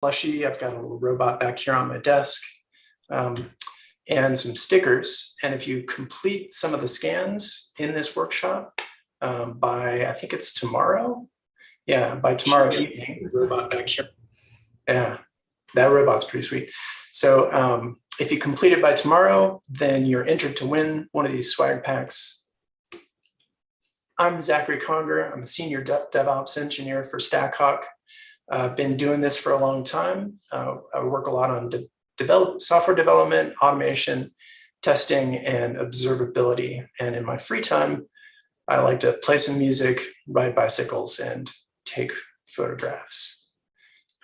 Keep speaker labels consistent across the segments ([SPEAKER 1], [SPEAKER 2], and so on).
[SPEAKER 1] plushie. I've got a little robot back here on my desk, and some stickers. And if you complete some of the scans in this workshop by, I think it's tomorrow. Yeah, by tomorrow evening. Robot back here. Yeah, that robot's pretty sweet. So if you complete it by tomorrow, then you're entered to win one of these swag packs. I'm Zachary Conger. I'm a senior DevOps engineer for StackHawk. I've been doing this for a long time. I work a lot on software development, automation, testing, and observability. And in my free time, I like to play some music, ride bicycles, and take photographs.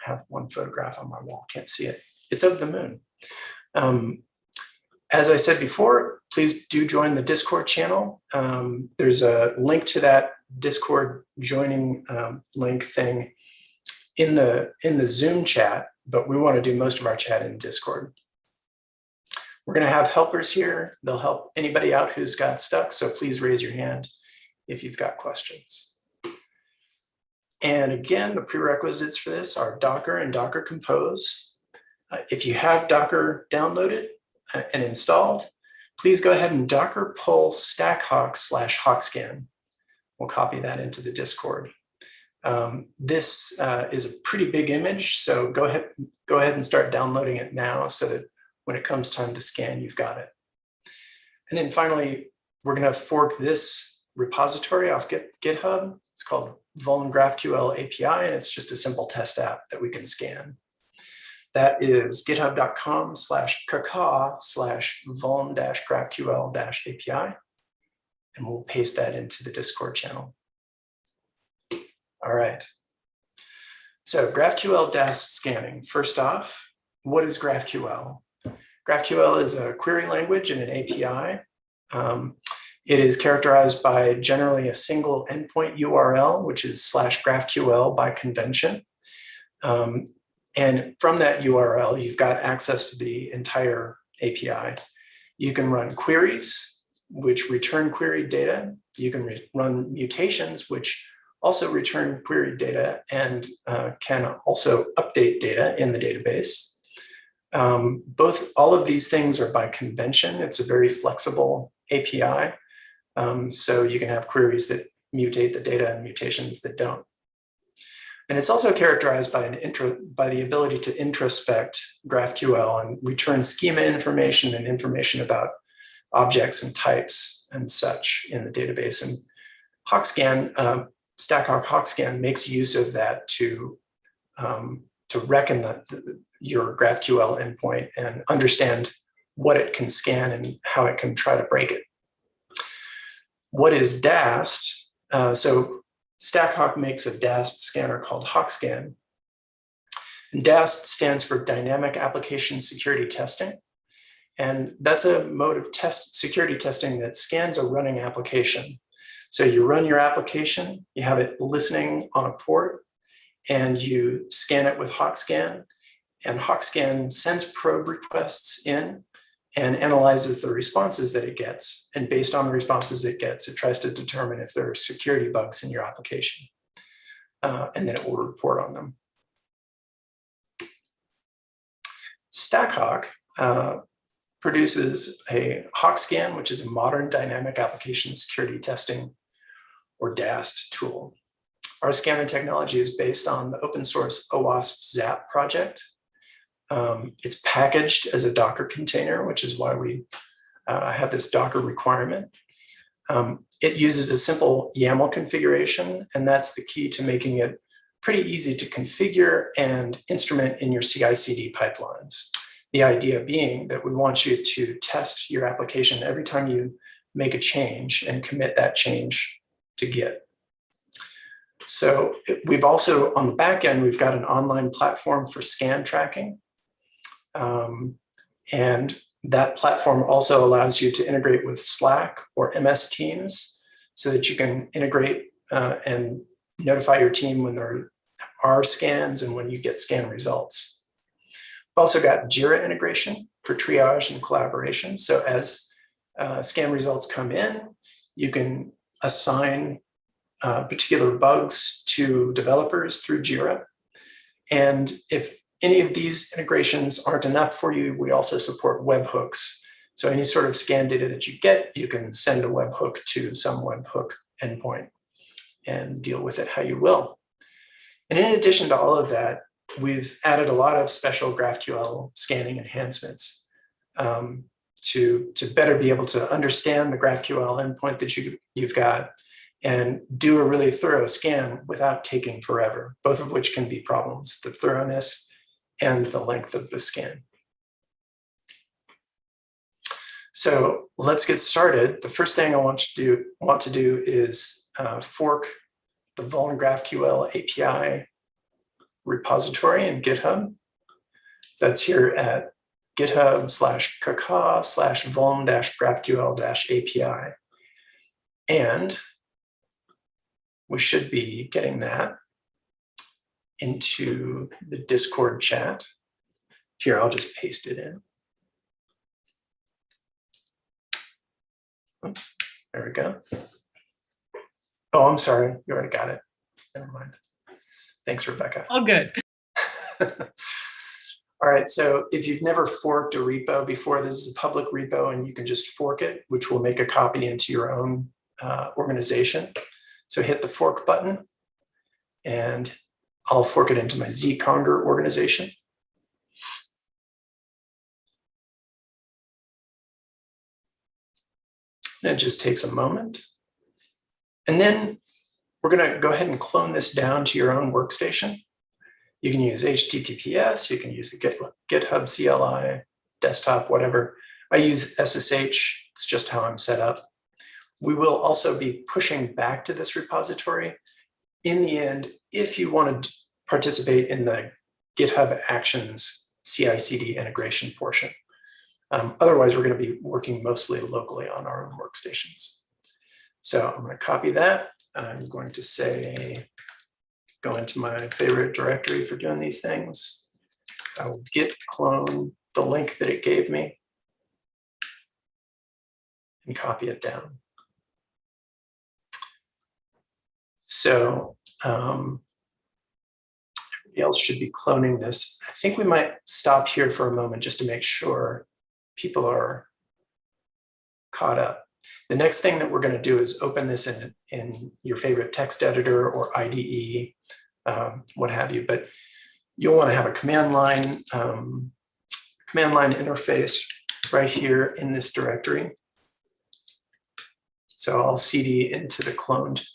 [SPEAKER 1] I have one photograph on my wall, can't see it. It's of the moon. As I said before, please do join the Discord channel. There's a link to that Discord joining link thing in the Zoom chat, but we want to do most of our chat in Discord. We're going to have helpers here. They'll help anybody out who's got stuck, so please raise your hand if you've got questions. And again, the prerequisites for this are Docker and Docker Compose. If you have Docker downloaded and installed, please go ahead and Docker pull StackHawk/Hawkscan. We'll copy that into the Discord. This is a pretty big image, so go ahead and start downloading it now so that when it comes time to scan, you've got it. And then finally, we're going to fork this repository off GitHub. It's called Vuln GraphQL API, and it's just a simple test app that we can scan. That is github.com/kaka/vuln-graphql-API, and we'll paste that into the Discord channel. All right. So GraphQL Dast scanning. First off, what is GraphQL? GraphQL is a query language and an API. It is characterized by generally a single endpoint URL, which is /GraphQL by convention. And from that URL, you've got access to the entire API. You can run queries, which return queried data. You can run mutations, which also return queried data and can also update data in the database. All of these things are by convention. It's a very flexible API. So you can have queries that mutate the data and mutations that don't. And it's also characterized by the ability to introspect GraphQL and return schema information and information about objects and types and such in the database. And Hawkscan, StackHawk Hawkscan makes use of that to reckon your GraphQL endpoint and understand what it can scan and how it can try to break it. What is Dast? So StackHawk makes a Dast scanner called Hawkscan. And Dast stands for Dynamic Application Security Testing. And that's a mode of security testing that scans a running application. So you run your application, you have it listening on a port, and you scan it with Hawkscan. And Hawkscan sends probe requests in and analyzes the responses that it gets. And based on the responses it gets, it tries to determine if there are security bugs in your application. And then it will report on them. StackHawk produces a Hawkscan, which is a modern dynamic application security testing, or DAST tool. Our scanner technology is based on the open source OWASP ZAP project. It's packaged as a Docker container, which is why we have this Docker requirement. It uses a simple YAML configuration, and that's the key to making it pretty easy to configure and instrument in your CI/CD pipelines. The idea being that we want you to test your application every time you make a change and commit that change to Git. So we've also, on the back end, we've got an online platform for scan tracking. And that platform also allows you to integrate with Slack or MS Teams so that you can integrate and notify your team when there are scans and when you get scan results. We've also got Jira integration for triage and collaboration. So as scan results come in, you can assign particular bugs to developers through Jira. And if any of these integrations aren't enough for you, we also support webhooks. So any sort of scan data that you get, you can send a webhook to some webhook endpoint and deal with it how you will. And in addition to all of that, we've added a lot of special GraphQL scanning enhancements to better be able to understand the GraphQL endpoint that you've got and do a really thorough scan without taking forever, both of which can be problems, the thoroughness and the length of the scan. So let's get started. The first thing I want to do is fork the Vuln GraphQL API repository in GitHub. So that's here at github/kaka/vuln-graphql-API. And we should be getting that into the Discord chat. Here, I'll just paste it in. There we go. Oh, I'm sorry. You already got it. Never mind. Thanks, Rebecca.
[SPEAKER 2] All good.
[SPEAKER 1] All right, so if you've never forked a repo before, this is a public repo and you can just fork it, which will make a copy into your own organization. So hit the fork button and I'll fork it into my zconger organization. And it just takes a moment. And then we're going to go ahead and clone this down to your own workstation. You can use HTTPS, you can use the GitHub CLI, desktop, whatever. I use SSH, it's just how I'm set up. We will also be pushing back to this repository. In the end, if you want to participate in the GitHub Actions CI/CD integration portion. Otherwise, we're going to be working mostly locally on our own workstations. So I'm going to copy that. I'm going to say, go into my favorite directory for doing these things. I will git clone the link that it gave me and copy it down. So everybody else should be cloning this. I think we might stop here for a moment just to make sure people are caught up. The next thing that we're going to do is open this in your favorite text editor or IDE, what have you. But you'll want to have a command line interface right here in this directory. So I'll cd into the cloned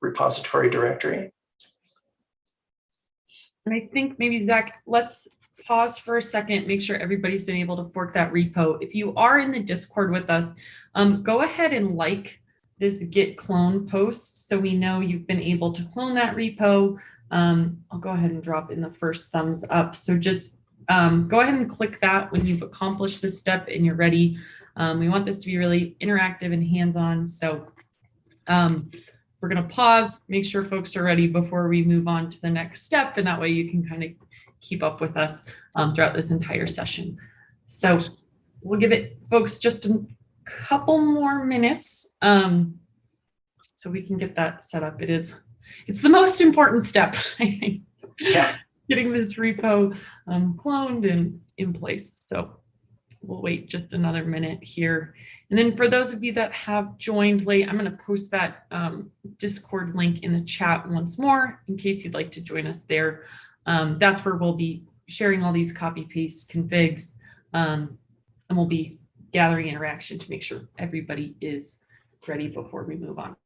[SPEAKER 1] repository directory.
[SPEAKER 2] And I think maybe, Zach, let's pause for a second, make sure everybody's been able to fork that repo. If you are in the Discord with us, go ahead and like this git clone post so we know you've been able to clone that repo. I'll go ahead and drop in the first thumbs up. So just go ahead and click that when you've accomplished this step and you're ready. We want this to be really interactive and hands-on. So we're going to pause, make sure folks are ready before we move on to the next step. And that way you can kind of keep up with us throughout this entire session. So we'll give it, folks, just a couple more minutes so we can get that set up. It's the most important step, I think.
[SPEAKER 1] Yeah.
[SPEAKER 2] Getting this repo cloned and in place. So we'll wait just another minute here. And then for those of you that have joined late, I'm going to post that Discord link in the chat once more in case you'd like to join us there. That's where we'll be sharing all these copy paste configs, and we'll be gathering interaction to make sure everybody is ready before we move on.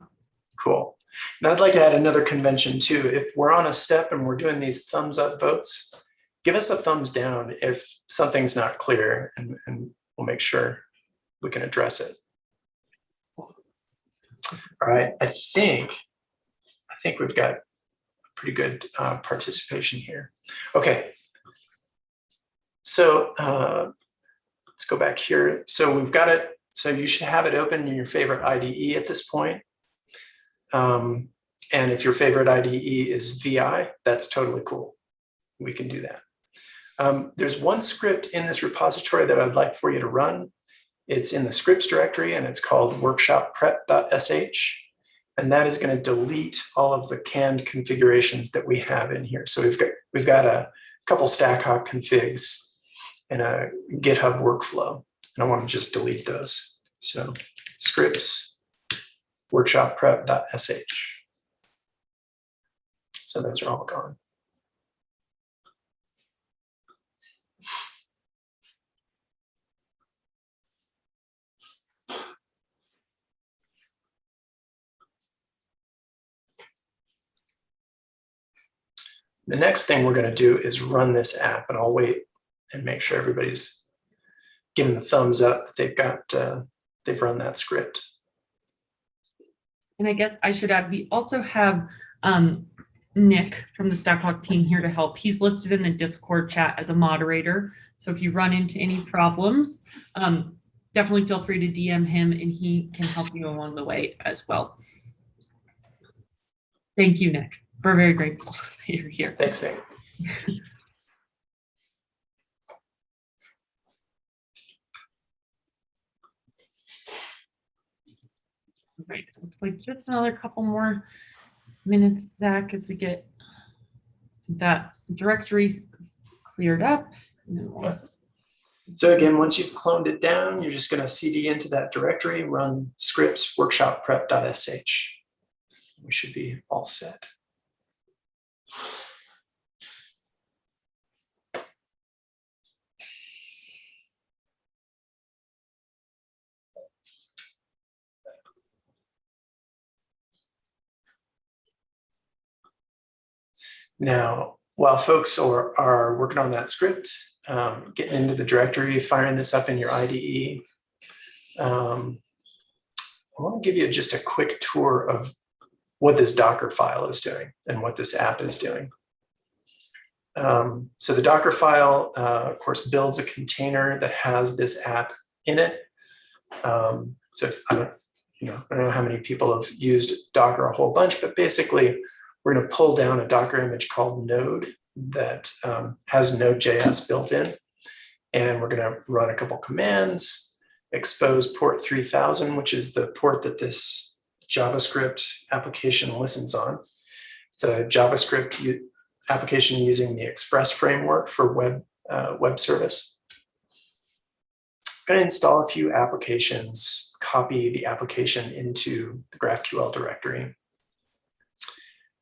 [SPEAKER 1] Cool. And I'd like to add another convention too. If we're on a step and we're doing these thumbs up votes, give us a thumbs down if something's not clear, and we'll make sure we can address it. All right, I think we've got pretty good participation here. Okay, so let's go back here. So we've got it. So you should have it open in your favorite IDE at this point. And if your favorite IDE is VI, that's totally cool. We can do that. There's one script in this repository that I'd like for you to run. It's in the scripts directory and it's called workshopprep.sh. And that is going to delete all of the canned configurations that we have in here. So we've got a couple StackHawk configs and a GitHub workflow. And I want to just delete those. So scripts, workshop prep.sh. So those are all gone. The next thing we're going to do is run this app, and I'll wait and make sure everybody's given the thumbs up that they've run that script.
[SPEAKER 2] And I guess I should add, we also have Nick from the StackHawk team here to help. He's listed in the Discord chat as a moderator. So if you run into any problems, definitely feel free to DM him and he can help you along the way as well. Thank you, Nick. We're very grateful that you're here.
[SPEAKER 1] Thanks, Nick.
[SPEAKER 2] Right. Looks like just another couple more minutes, Zach, as we get that directory cleared up.
[SPEAKER 1] So again, once you've cloned it down, you're just going to cd into that directory, run scripts workshop prep.sh. We should be all set. Now, while folks are working on that script, getting into the directory, firing this up in your IDE, I want to give you just a quick tour of what this Docker file is doing and what this app is doing. So the Docker file, of course, builds a container that has this app in it. So if, I don't know how many people have used Docker a whole bunch, but basically we're going to pull down a Docker image called Node that has Node.js built in. And we're going to run a couple commands, expose port 3000, which is the port that this JavaScript application listens on. It's a JavaScript application using the Express framework for web service. I'm going to install a few applications, copy the application into the GraphQL directory.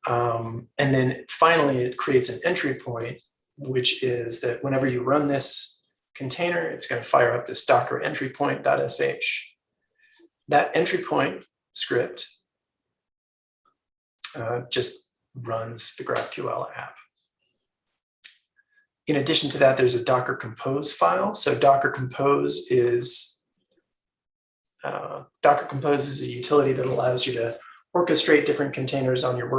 [SPEAKER 1] And then finally, it creates an entry point, which is that whenever you run this container, it's going to fire up this Docker entry point.sh. That entry point script just runs the GraphQL app. In addition to that, there's a Docker Compose file. So Docker Compose is a utility that allows you to orchestrate different containers on your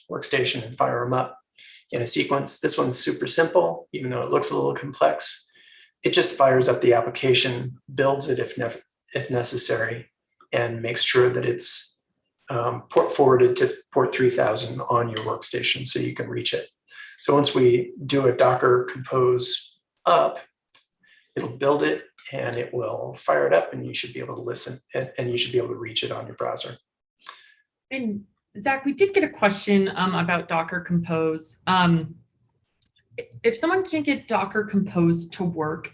[SPEAKER 1] workstation and fire them up in a sequence. This one's super simple, even though it looks a little complex. It just fires up the application, builds it if necessary, and makes sure that it's port forwarded to port 3000 on your workstation so you can reach it. So once we do a Docker Compose up, it'll build it and it will fire it up, and you should be able to listen and you should be able to reach it on your browser.
[SPEAKER 2] And Zach, we did get a question about Docker Compose. If someone can't get Docker Compose to work,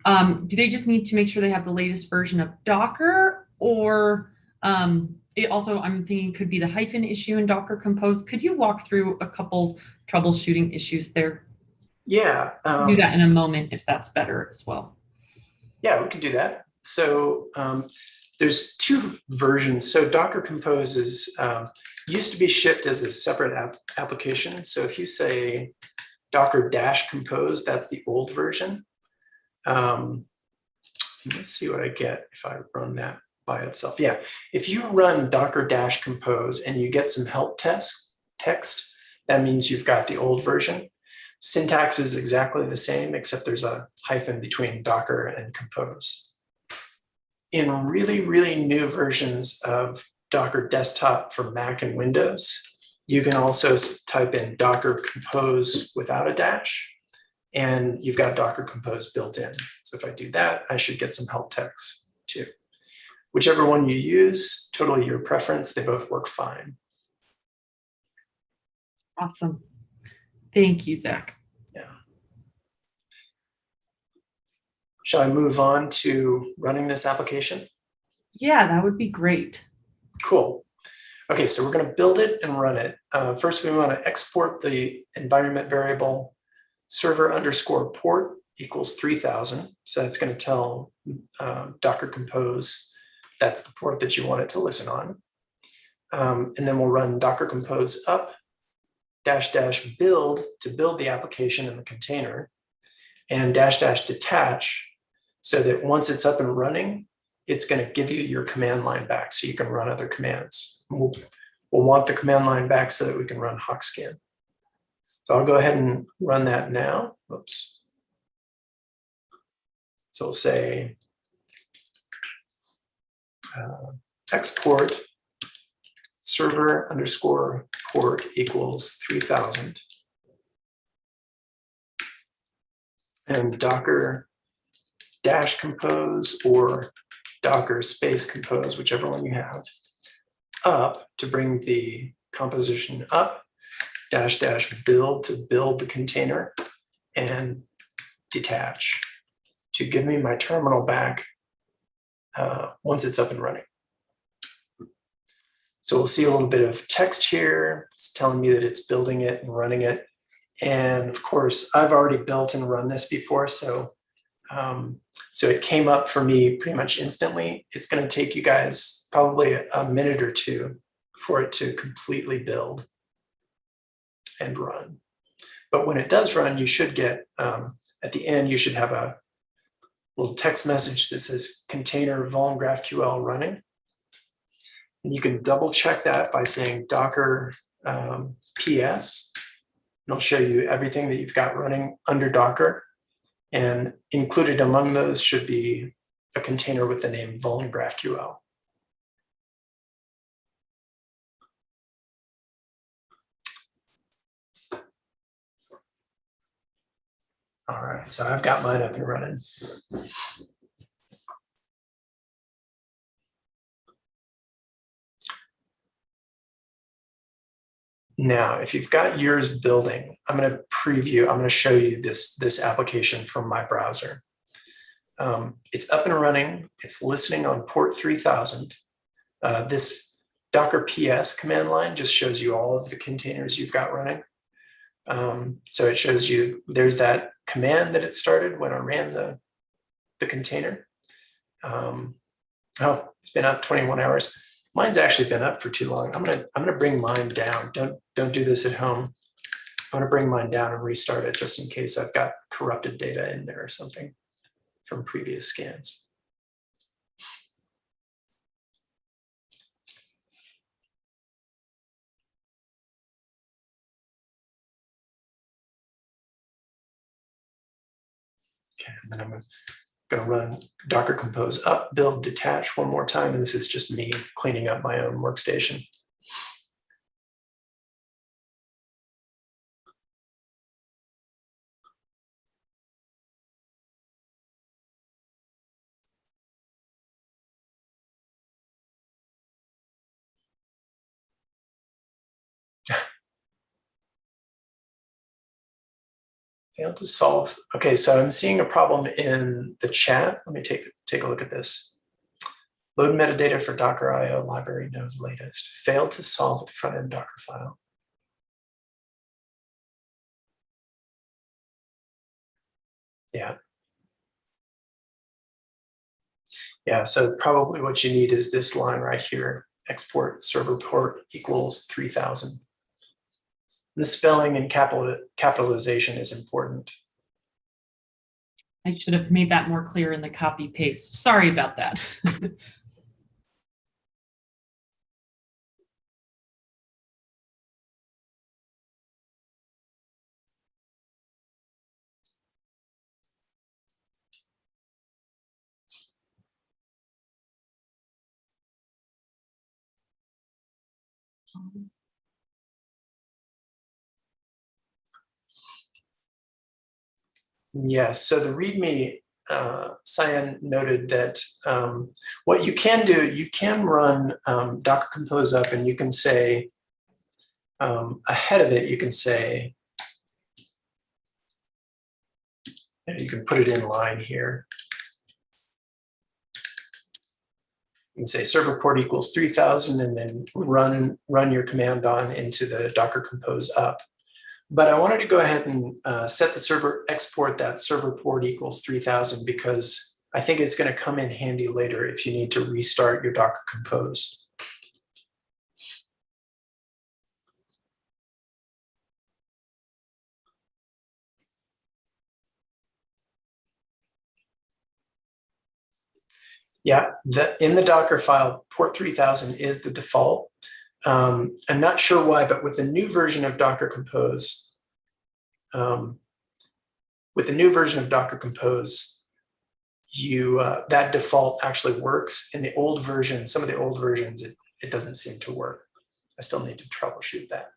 [SPEAKER 2] do they just need to make sure they have the latest version of Docker? Or it also, I'm thinking, could be the hyphen issue in Docker Compose. Could you walk through a couple troubleshooting issues there?
[SPEAKER 1] Yeah.
[SPEAKER 2] Do that in a moment if that's better as well.
[SPEAKER 1] Yeah, we can do that. So there's two versions. So Docker Compose is used to be shipped as a separate application. So if you say Docker-Compose, that's the old version. Let's see what I get if I run that by itself. Yeah, if you run Docker-Compose and you get some help text, that means you've got the old version. Syntax is exactly the same, except there's a hyphen between Docker and Compose. In really, really new versions of Docker Desktop for Mac and Windows, you can also type in Docker Compose without a dash, and you've got Docker Compose built in. So if I do that, I should get some help text too. Whichever one you use, totally your preference, they both work fine.
[SPEAKER 2] Awesome. Thank you, Zach.
[SPEAKER 1] Yeah. Shall I move on to running this application?
[SPEAKER 2] Yeah, that would be great.
[SPEAKER 1] Cool. Okay, so we're going to build it and run it. First, we want to export the environment variable server underscore port equals 3000. So that's going to tell Docker Compose that's the port that you want it to listen on. And then we'll run Docker Compose up -- build to build the application in the container, and -- detach so that once it's up and running, it's going to give you your command line back so you can run other commands. We'll want the command line back so that we can run hawkscan. So I'll go ahead and run that now. Oops. So we'll say export server underscore port equals 3000. And Docker -compose or Docker -compose, whichever one you have, up to bring the composition up, -- build to build the container, and detach to give me my terminal back once it's up and running. So we'll see a little bit of text here. It's telling me that it's building it and running it. And of course, I've already built and run this before, so it came up for me pretty much instantly. It's going to take you guys probably a minute or two for it to completely build and run. But when it does run, you should get, at the end, you should have a little text message that says container vuln GraphQL running. And you can double check that by saying Docker PS. It'll show you everything that you've got running under Docker. And included among those should be a container with the name vuln GraphQL. All right, so I've got mine up and running. Now, if you've got yours building, I'm going to preview, I'm going to show you this application from my browser. It's up and running. It's listening on port 3000. This Docker PS command line just shows you all of the containers you've got running. So it shows you there's that command that it started when I ran the container. Oh, it's been up 21 hours. Mine's actually been up for too long. I'm gonna bring mine down. Don't do this at home. I'm gonna bring mine down and restart it just in case I've got corrupted data in there or something from previous scans. Okay, and then I'm going to run Docker Compose up, build, detach one more time, and this is just me cleaning up my own workstation. Failed to solve. Okay, so I'm seeing a problem in the chat. Let me take a look at this. Load metadata for Docker IO library node latest. Failed to solve a front-end Docker file. Yeah. Yeah, so probably what you need is this line right here. Export server port equals 3000. The spelling and capitalization is important.
[SPEAKER 2] I should have made that more clear in the copy paste. Sorry about that.
[SPEAKER 1] Yes, so the README, Cyan noted that what you can do, you can run Docker Compose up and you can say, ahead of it, you can say, you can put it in line here. can say server port equals 3000 and then run your command on into the Docker Compose up. But I wanted to go ahead and set the server, export that server port equals 3000 because I think it's going to come in handy later if you need to restart your Docker Compose. Yeah, in the Docker file, port 3000 is the default. I'm not sure why, but with the new version of Docker Compose, that default actually works. In the old version, some of the old versions, it doesn't seem to work. I still need to troubleshoot that.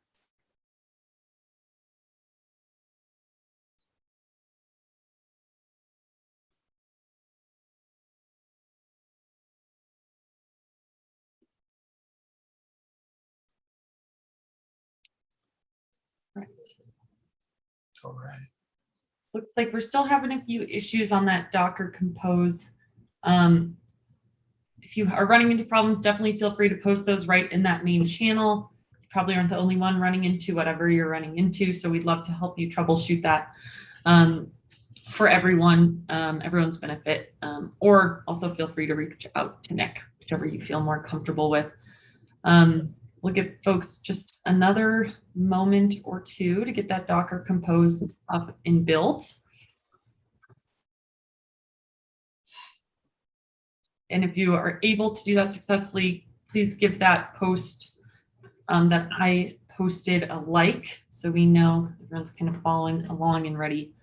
[SPEAKER 1] All right.
[SPEAKER 2] Looks like we're still having a few issues on that Docker Compose. If you are running into problems, definitely feel free to post those right in that main channel. You probably aren't the only one running into whatever you're running into, so we'd love to help you troubleshoot that for everyone, everyone's benefit. Or also feel free to reach out to Nick, whichever you feel more comfortable with. We'll give folks just another moment or two to get that Docker Compose up and built. And if you are able to do that successfully, please give that post that I posted a like, so we know everyone's kind of following along and ready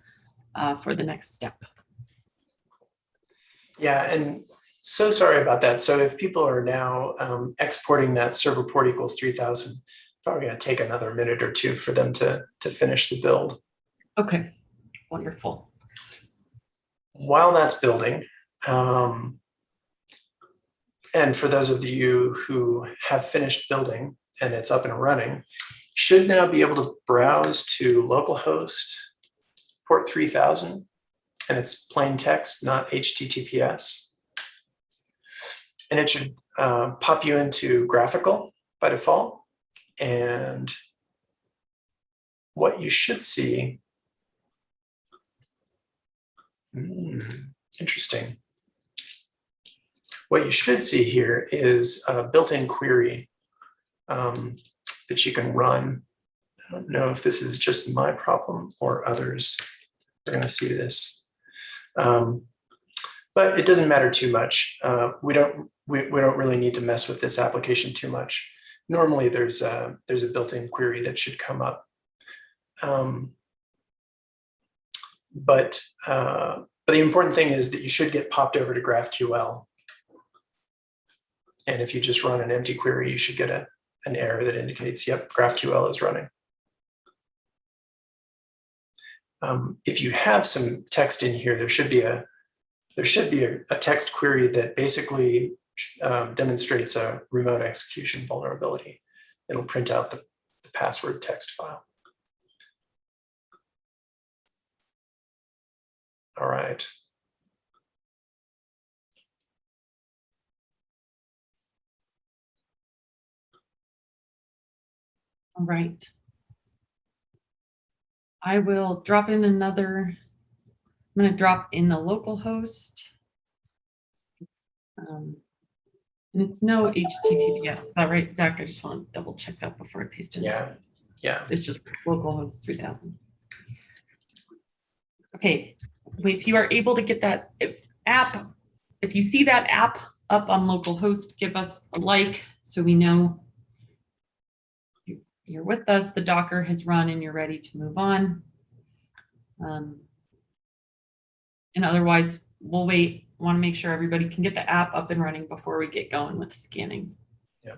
[SPEAKER 2] for the next step.
[SPEAKER 1] Yeah, and so sorry about that. So if people are now exporting that server port equals 3000, probably going to take another minute or two for them to finish the build.
[SPEAKER 2] Okay, wonderful.
[SPEAKER 1] While that's building, and for those of you who have finished building and it's up and running, should now be able to browse to localhost port 3000, and it's plain text, not HTTPS. And it should pop you into Graphql by default. And what you should see, interesting. What you should see here is a built-in query that you can run. I don't know if this is just my problem or others are going to see this. But it doesn't matter too much. We don't really need to mess with this application too much. Normally, there's a built-in query that should come up. But the important thing is that you should get popped over to GraphQL. And if you just run an empty query, you should get an error that indicates, yep, GraphQL is running. If you have some text in here, there should be a text query that basically demonstrates a remote execution vulnerability. It'll print out the password text file. All right.
[SPEAKER 2] All right. I will drop in another. I'm going to drop in the local host. And it's no HTTPS. Is that right, Zach? I just want to double check that before I paste it.
[SPEAKER 1] Yeah.
[SPEAKER 2] It's just localhost 3000. Okay. If you are able to get that app, if you see that app up on localhost, give us a like so we know you're with us. The Docker has run and you're ready to move on. And otherwise, we'll wait. Want to make sure everybody can get the app up and running before we get going with scanning.
[SPEAKER 1] Yeah.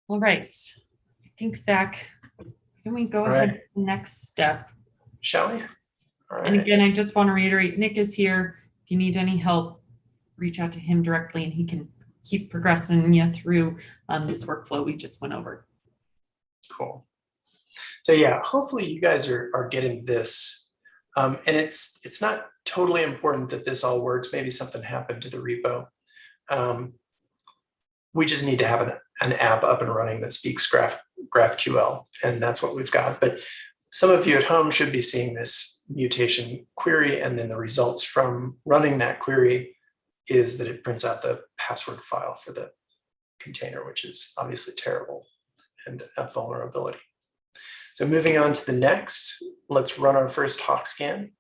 [SPEAKER 2] All right. I think, Zach, can we go
[SPEAKER 1] All
[SPEAKER 2] ahead
[SPEAKER 1] right.
[SPEAKER 2] to the next step?
[SPEAKER 1] Shall we? All
[SPEAKER 2] And
[SPEAKER 1] right.
[SPEAKER 2] again, I just want to reiterate, Nick is here. If you need any help, reach out to him directly and he can keep progressing you through this workflow we just went over.
[SPEAKER 1] Cool. So yeah, hopefully you guys are getting this. And it's not totally important that this all works. Maybe something happened to the repo. We just need to have an app up and running that speaks GraphQL, and that's what we've got. But some of you at home should be seeing this mutation query, and then the results from running that query is that it prints out the password file for the container, which is obviously terrible and a vulnerability. So moving on to the next, let's run our first Hawk scan.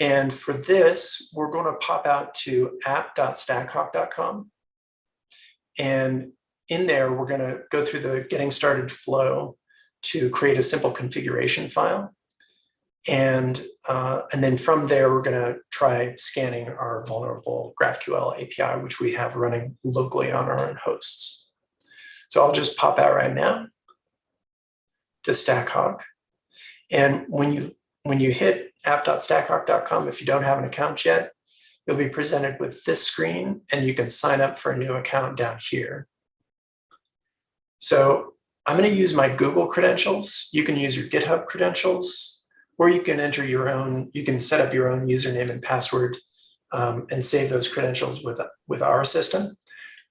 [SPEAKER 1] And for this, we're going to pop out to app.stackhawk.com. And in there, we're going to go through the getting started flow to create a simple configuration file. And then from there, we're going to try scanning our vulnerable GraphQL API, which we have running locally on our own hosts. So I'll just pop out right now to StackHawk. And when you hit app.stackhawk.com, if you don't have an account yet, you'll be presented with this screen, and you can sign up for a new account down here. So I'm going to use my Google credentials. You can use your GitHub credentials, or you can enter your own, you can set up your own username and password and save those credentials with our system.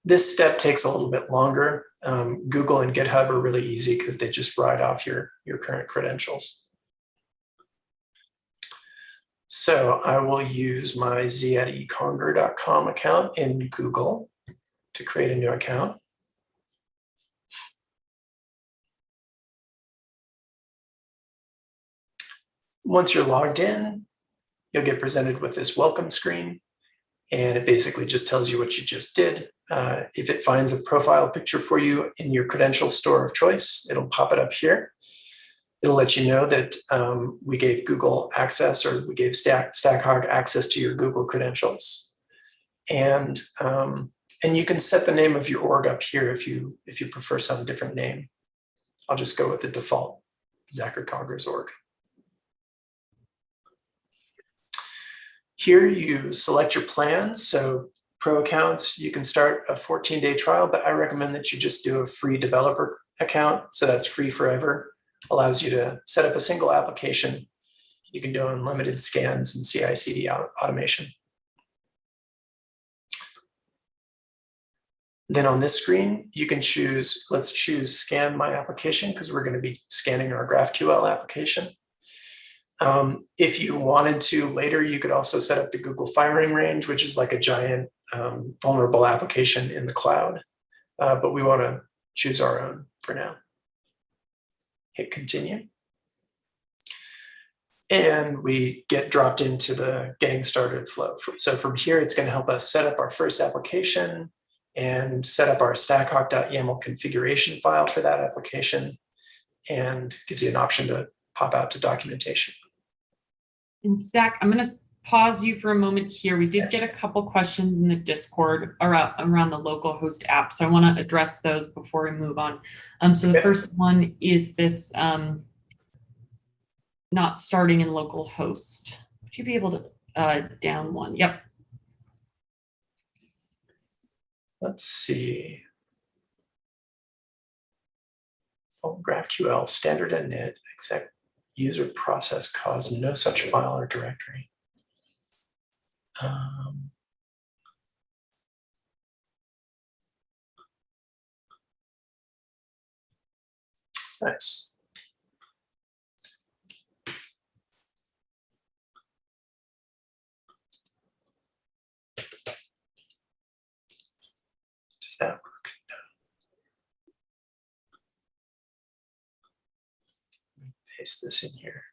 [SPEAKER 1] This step takes a little bit longer. Google and GitHub are really easy because they just write off your current credentials. So I will use my z@econger.com account in Google to create a new account. Once you're logged in, you'll get presented with this welcome screen, and it basically just tells you what you just did. If it finds a profile picture for you in your credential store of choice, it'll pop it up here. It'll let you know that we gave Google access, or we gave StackHawk access to your Google credentials. And you can set the name of your org up here if you prefer some different name. I'll just go with the default Zachary Conger's org. Here you select your plans. So pro accounts, you can start a 14-day trial, but I recommend that you just do a free developer account. So that's free forever. Allows you to set up a single application. You can do unlimited scans and CI/CD automation. Then on this screen, you can choose, let's choose scan my application, because we're going to be scanning our GraphQL application. If you wanted to later, you could also set up the Google firing range, which is like a giant vulnerable application in the cloud. But we want to choose our own for now. Hit continue. And we get dropped into the getting started flow. So from here, it's going to help us set up our first application and set up our StackHawk.yaml configuration file for that application, and gives you an option to pop out to documentation.
[SPEAKER 2] And Zach, I'm going to pause you for a moment here. We did get a couple questions in the Discord around the localhost app, so I want to address those before we move on. So the first one is this not starting in localhost. Would you be able to down one? Yep.
[SPEAKER 1] Let's see. Oh, GraphQL standard init exec user process caused no such file or directory. Nice. Does that work? No. Paste this in here.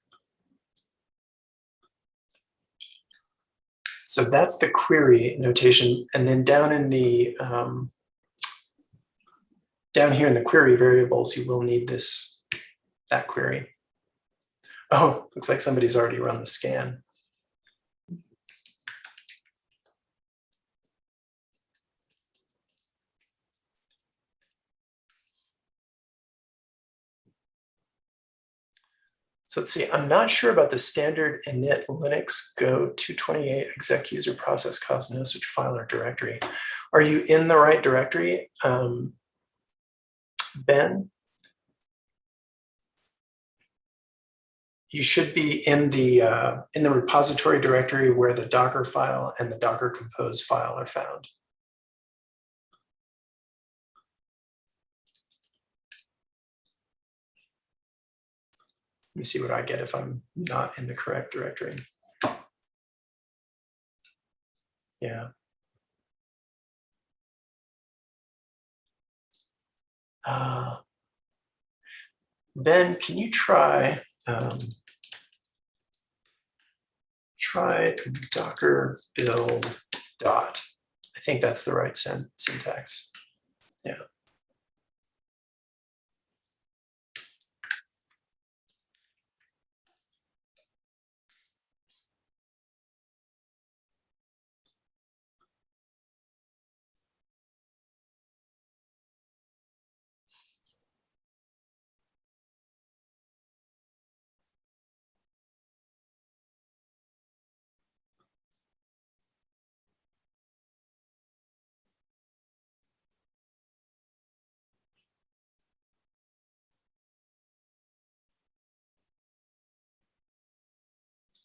[SPEAKER 1] So that's the query notation. And then down in the down here in the query variables, you will need that query. Oh, looks like somebody's already run the scan. So let's see, I'm not sure about the standard init Linux Go 228 exec user process cause no such file or directory. Are you in the right directory, Ben? You should be in the repository directory where the Docker file and the Docker compose file are found. Let me see what I get if I'm not in the correct directory. Yeah. Ben, can you try docker build dot? I think that's the right syntax. Yeah.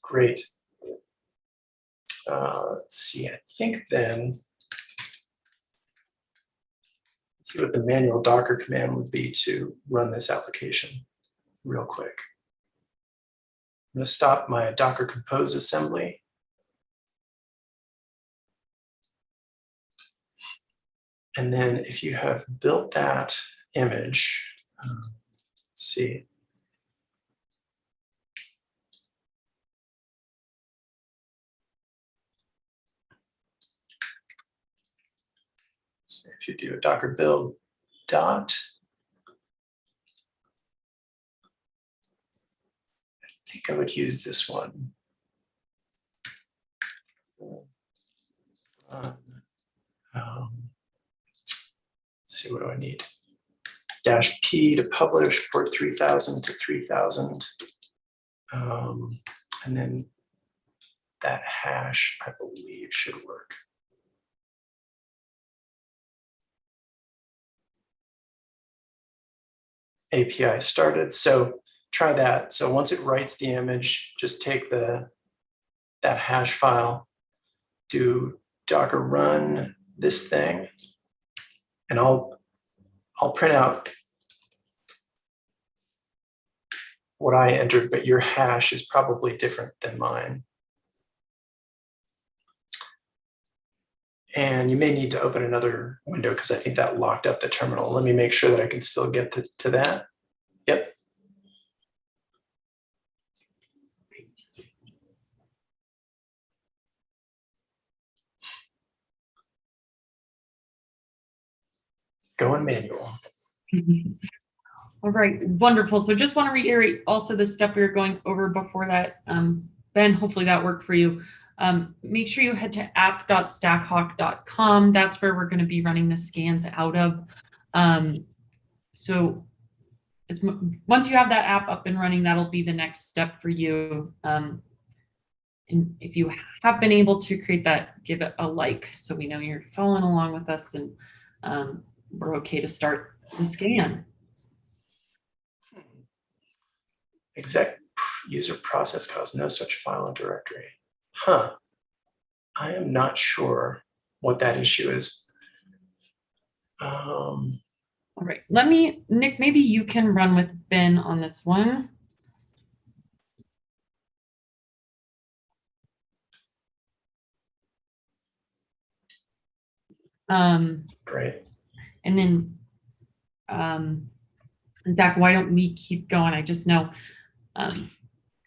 [SPEAKER 1] Great. Let's see, I think then, let's see what the manual Docker command would be to run this application real quick. I'm going to stop my Docker compose assembly. And then if you have built that image, let's see. So if you do a docker build dot, I think I would use this one. Let's see, what do I need? -P to publish, port 3000 to 3000. And then that hash, I believe, should work. API started, so try that. So once it writes the image, just take that hash file, do docker run this thing, and I'll print out what I entered, but your hash is probably different than mine. And you may need to open another window because I think that locked up the terminal. Let me make sure that I can still get to that. Yep. Going manual.
[SPEAKER 2] All right, wonderful. So just want to reiterate also the step we were going over before that. Ben, hopefully that worked for you. Make sure you head to app.stackhawk.com. That's where we're going to be running the scans out of. So once you have that app up and running, that'll be the next step for you. And if you have been able to create that, give it a like so we know you're following along with us and we're okay to start the scan.
[SPEAKER 1] Exec user process caused no such file or directory. Huh. I am not sure what that issue is.
[SPEAKER 2] All right, Nick, maybe you can run with Ben on this one.
[SPEAKER 1] Great.
[SPEAKER 2] And then, Zach, why don't we keep going? I just know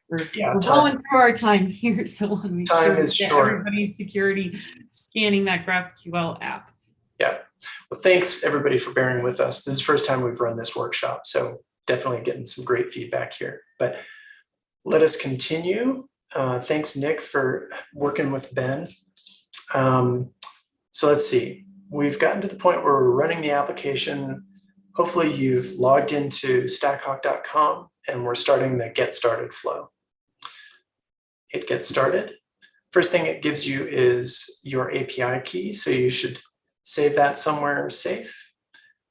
[SPEAKER 2] we're going through our time here, so I want to make sure that everybody's security scanning that GraphQL app.
[SPEAKER 1] Yeah. Well, thanks everybody for bearing with us. This is the first time we've run this workshop, so definitely getting some great feedback here. But let us continue. Thanks, Nick, for working with Ben. So let's see. We've gotten to the point where we're running the application. Hopefully you've logged into StackHawk.com and we're starting the get started flow. Hit get started. First thing it gives you is your API key, so you should save that somewhere safe.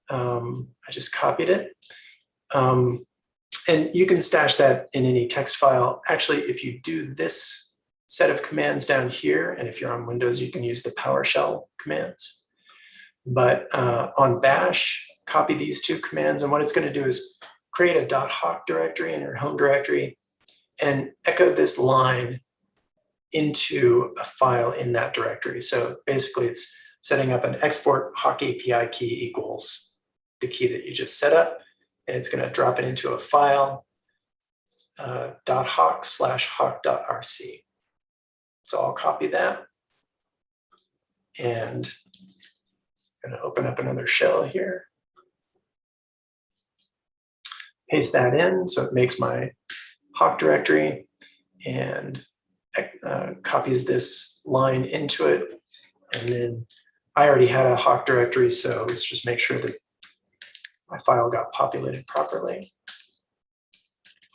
[SPEAKER 1] I just copied it. And you can stash that in any text file. Actually, if you do this set of commands down here, and if you're on Windows, you can use the PowerShell commands. But on Bash, copy these two commands, and what it's going to do is create a .hawk directory in your home directory and echo this line into a file in that directory. So basically it's setting up an export hawk API key equals the key that you just set up, and it's going to drop it into a file .hawk/hawk.rc. So I'll copy that and I'm going to open up another shell here. Paste that in so it makes my hawk directory and copies this line into it. And then I already had a hawk directory, so let's just make sure that my file got populated properly.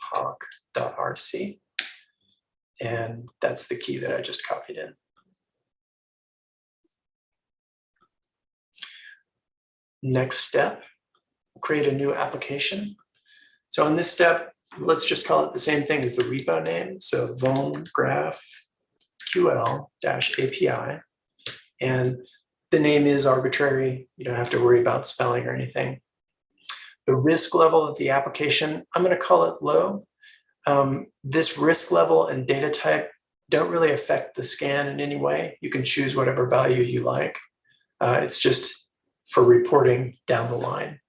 [SPEAKER 1] Hawk.rc. And that's the key that I just copied in. Next step, create a new application. So in this step, let's just call it the same thing as the repo name. So vuln GraphQL-API. And the name is arbitrary. You don't have to worry about spelling or anything. The risk level of the application, I'm going to call it low. This risk level and data type don't really affect the scan in any way. You can choose whatever value you like. It's just for reporting down the line.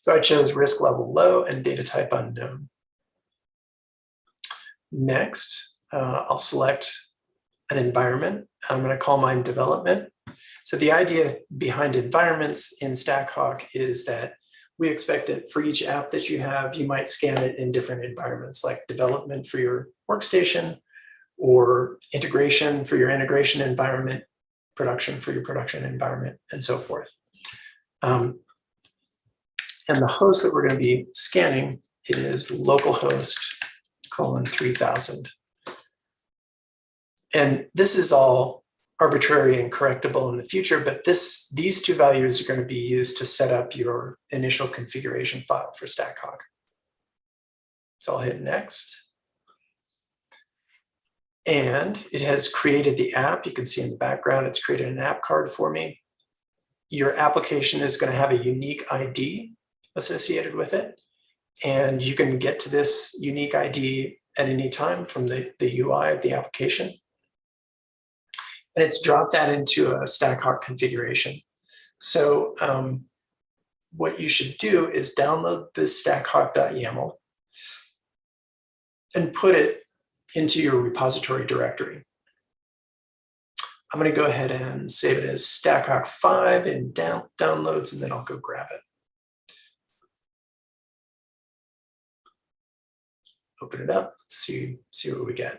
[SPEAKER 1] So I chose risk level low and data type unknown. Next, I'll select an environment. I'm going to call mine development. So the idea behind environments in StackHawk is that we expect that for each app that you have, you might scan it in different environments, like development for your workstation, or integration for your integration environment, production for your production environment, and so forth. And the host that we're going to be scanning is localhost :3000. And this is all arbitrary and correctable in the future, but these two values are going to be used to set up your initial configuration file for StackHawk. So I'll hit next. And it has created the app. You can see in the background, it's created an app card for me. Your application is going to have a unique ID associated with it. And you can get to this unique ID at any time from the UI of the application. And it's dropped that into a StackHawk configuration. So what you should do is download this StackHawk.yaml and put it into your repository directory. I'm going to go ahead and save it as StackHawk 5 in downloads, and then I'll go grab it. Open it up, let's see what we get.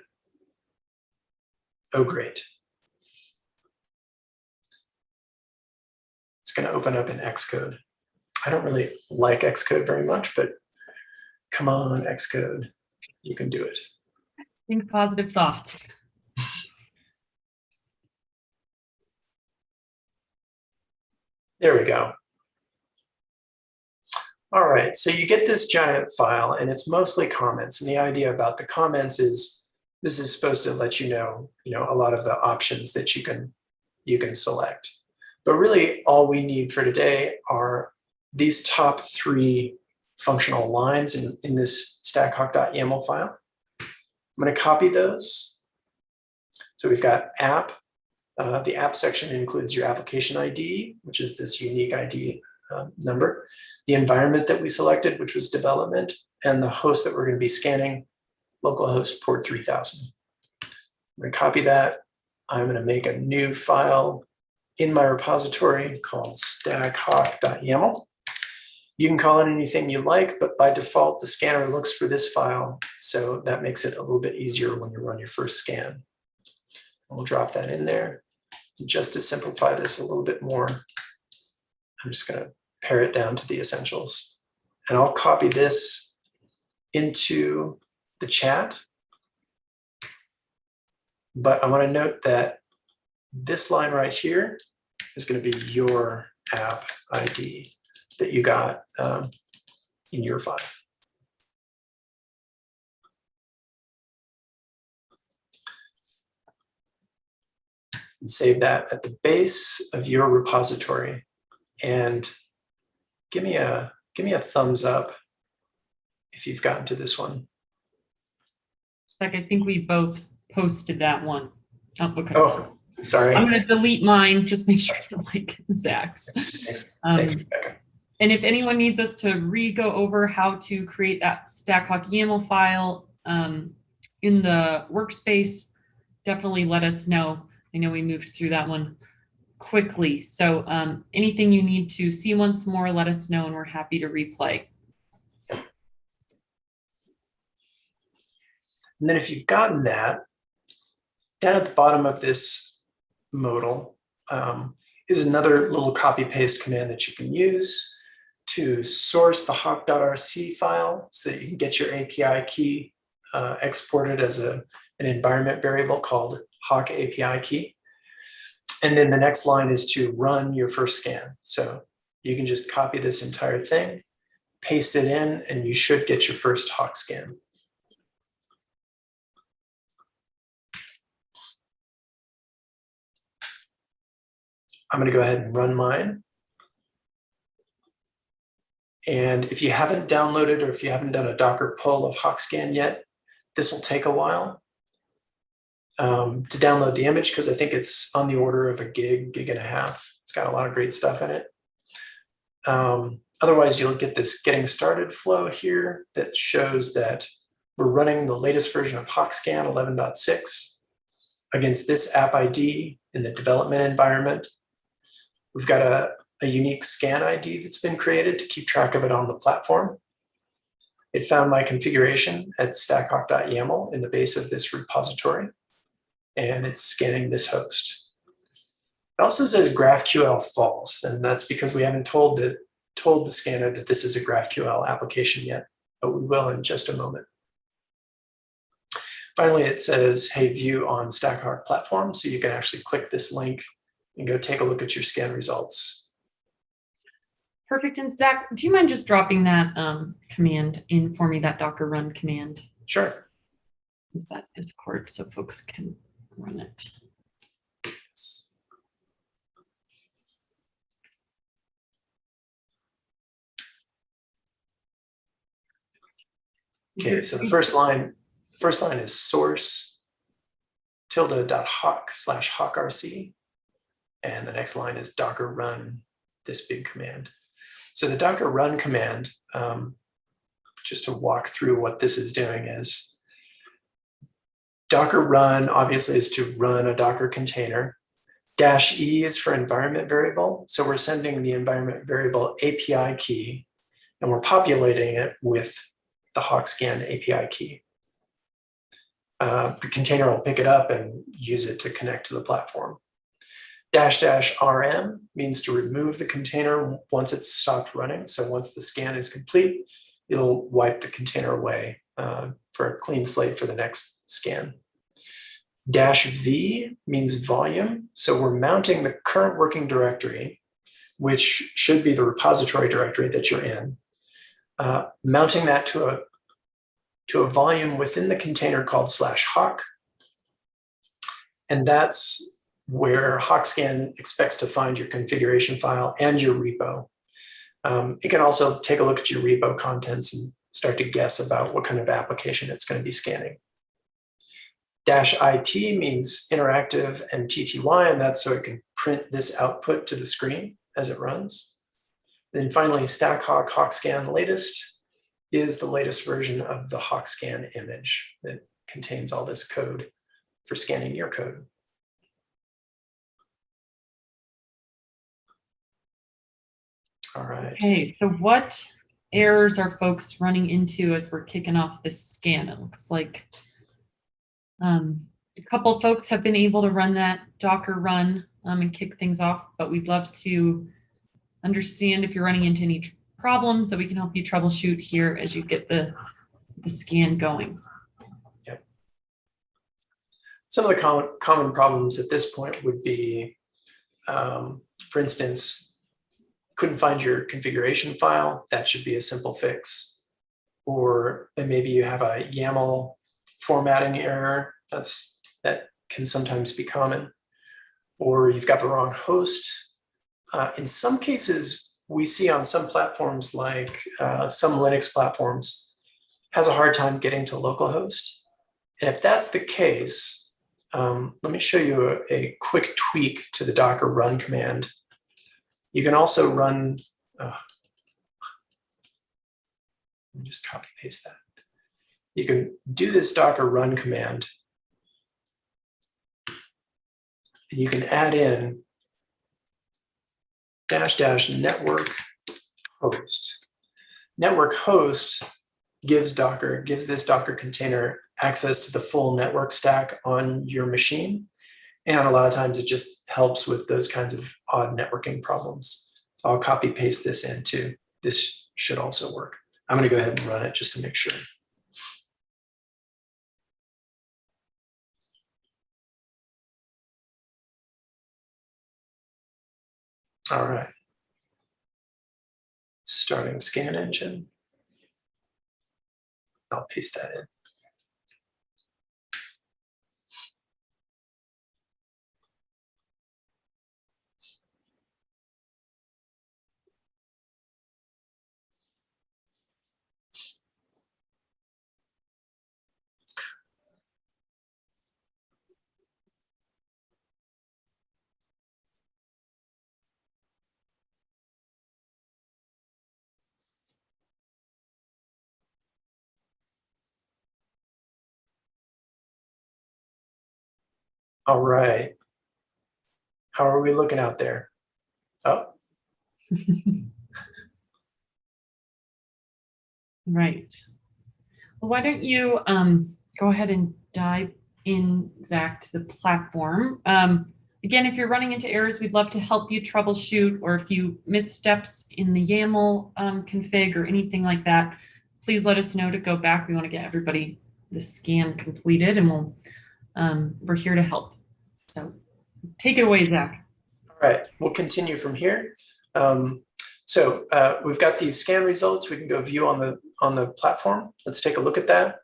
[SPEAKER 1] Oh, great. It's going to open up in Xcode. I don't really like Xcode very much, but come on, Xcode, you can do it.
[SPEAKER 2] Think positive thoughts.
[SPEAKER 1] There we go. All right, so you get this giant file, and it's mostly comments. And the idea about the comments is this is supposed to let you know a lot of the options that you can select. But really, all we need for today are these top 3 functional lines in this StackHawk.yaml file. I'm going to copy those. So we've got app. The app section includes your application ID, which is this unique ID number, the environment that we selected, which was development, and the host that we're going to be scanning, localhost port 3000. I'm going to copy that. I'm going to make a new file in my repository called StackHawk.yaml. You can call it anything you like, but by default, the scanner looks for this file. So that makes it a little bit easier when you run your first scan. We'll drop that in there. Just to simplify this a little bit more, I'm just going to pare it down to the essentials. And I'll copy this into the chat. But I want to note that this line right here is going to be your app ID that you got in your file. And save that at the base of your repository. And give me a thumbs up if you've gotten to this one.
[SPEAKER 2] Like, I think we both posted that one. Oh, okay.
[SPEAKER 1] Oh, sorry.
[SPEAKER 2] I'm going to delete mine. Just make sure to like Zach's.
[SPEAKER 1] Thanks, Rebecca.
[SPEAKER 2] And if anyone needs us to re-go over how to create that StackHawk YAML file in the workspace, definitely let us know. I know we moved through that one quickly. So anything you need to see once more, let us know, and we're happy to replay.
[SPEAKER 1] And then if you've gotten that, down at the bottom of this modal is another little copy-paste command that you can use to source the hawk.rc file so that you can get your API key exported as an environment variable called hawk API key. And then the next line is to run your first scan. So you can just copy this entire thing, paste it in, and you should get your first hawk scan. I'm going to go ahead and run mine. And if you haven't downloaded or if you haven't done a Docker pull of HawkScan yet, this will take a while to download the image because I think it's on the order of a gig and a half. It's got a lot of great stuff in it. Otherwise, you'll get this getting started flow here that shows that we're running the latest version of HawkScan 11.6 against this app ID in the development environment. We've got a unique scan ID that's been created to keep track of it on the platform. It found my configuration at StackHawk.yaml in the base of this repository, and it's scanning this host. It also says GraphQL false, and that's because we haven't told the scanner that this is a GraphQL application yet, but we will in just a moment. Finally, it says, hey, view on StackHawk platform, so you can actually click this link and go take a look at your scan results.
[SPEAKER 2] Perfect. And Zach, do you mind just dropping that command in for me, that Docker run command?
[SPEAKER 1] Sure.
[SPEAKER 2] That Discord so folks can run it.
[SPEAKER 1] Okay, so the first line is source tilde.hawk/hawkrc, and the next line is Docker run this big command. So the Docker run command, just to walk through what this is doing, is Docker run obviously is to run a Docker container. -E is for environment variable. So we're sending the environment variable API key, and we're populating it with the HawkScan API key. The container will pick it up and use it to connect to the platform. --rm means to remove the container once it's stopped running. So once the scan is complete, it'll wipe the container away for a clean slate for the next scan. -v means volume. So we're mounting the current working directory, which should be the repository directory that you're in, mounting that to a volume within the container called /hawk. And that's where HawkScan expects to find your configuration file and your repo. It can also take a look at your repo contents and start to guess about what kind of application it's going to be scanning. -it means interactive and TTY, and that's so it can print this output to the screen as it runs. Then finally, StackHawk HawkScan latest is the latest version of the HawkScan image that contains all this code for scanning your code. All right.
[SPEAKER 2] Okay, so what errors are folks running into as we're kicking off this scan? It looks like a couple of folks have been able to run that Docker run and kick things off, but we'd love to understand if you're running into any problems that we can help you troubleshoot here as you get the scan going.
[SPEAKER 1] Yep. Some of the common problems at this point would be, for instance, couldn't find your configuration file. That should be a simple fix. Or maybe you have a YAML formatting error. That can sometimes be common. Or you've got the wrong host. In some cases, we see on some platforms, like some Linux platforms, has a hard time getting to localhost. And if that's the case, let me show you a quick tweak to the Docker run command. You can also run, let me just copy paste that. You can do this Docker run command, and you can add in -- network host. Network host gives this Docker container access to the full network stack on your machine. And a lot of times it just helps with those kinds of odd networking problems. I'll copy paste this in too. This should also work. I'm going to go ahead and run it just to make sure. All right. Starting scan engine. I'll paste that in. All right. How are we looking out there? Oh.
[SPEAKER 2] Right. Well, why don't you go ahead and dive in, Zach, to the platform. Again, if you're running into errors, we'd love to help you troubleshoot, or if you miss steps in the YAML config or anything like that, please let us know to go back. We want to get everybody the scan completed, and we're here to help. So take it away, Zach.
[SPEAKER 1] All right, we'll continue from here. So we've got these scan results. We can go view on the platform. Let's take a look at that.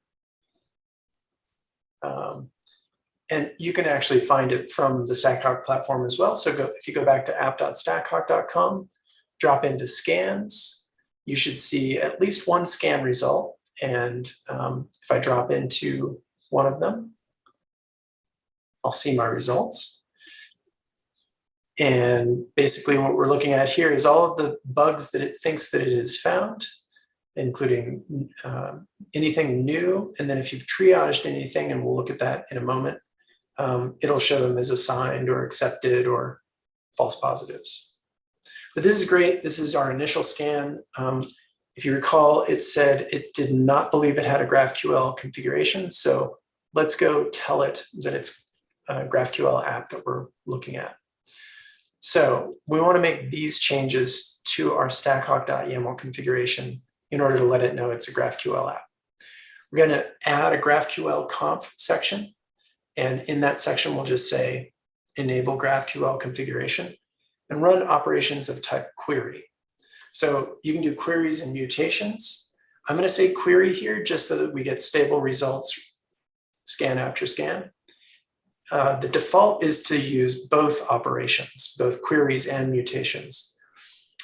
[SPEAKER 1] And you can actually find it from the StackHawk platform as well. So if you go back to app.stackhawk.com, drop into scans, you should see at least one scan result. And if I drop into one of them, I'll see my results. And basically what we're looking at here is all of the bugs that it thinks that it has found, including anything new. And then if you've triaged anything, and we'll look at that in a moment, it'll show them as assigned or accepted or false positives. But this is great. This is our initial scan. If you recall, it said it did not believe it had a GraphQL configuration. So let's go tell it that it's a GraphQL app that we're looking at. So we want to make these changes to our StackHawk.yaml configuration in order to let it know it's a GraphQL app. We're going to add a GraphQL conf section. And in that section, we'll just say enable GraphQL configuration and run operations of type query. So you can do queries and mutations. I'm going to say query here just so that we get stable results scan after scan. The default is to use both operations, both queries and mutations.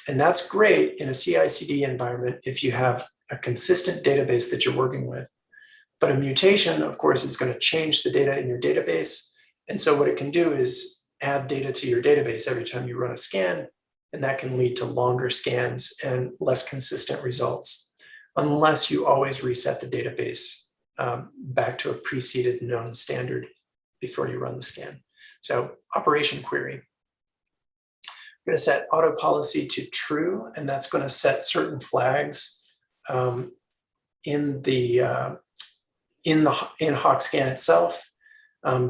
[SPEAKER 1] And that's great in a CI/CD environment if you have a consistent database that you're working with. But a mutation, of course, is going to change the data in your database. And so what it can do is add data to your database every time you run a scan, and that can lead to longer scans and less consistent results, unless you always reset the database back to a preceded known standard before you run the scan. So operation query. going to set auto policy to true, and that's going to set certain flags in HawkScan itself,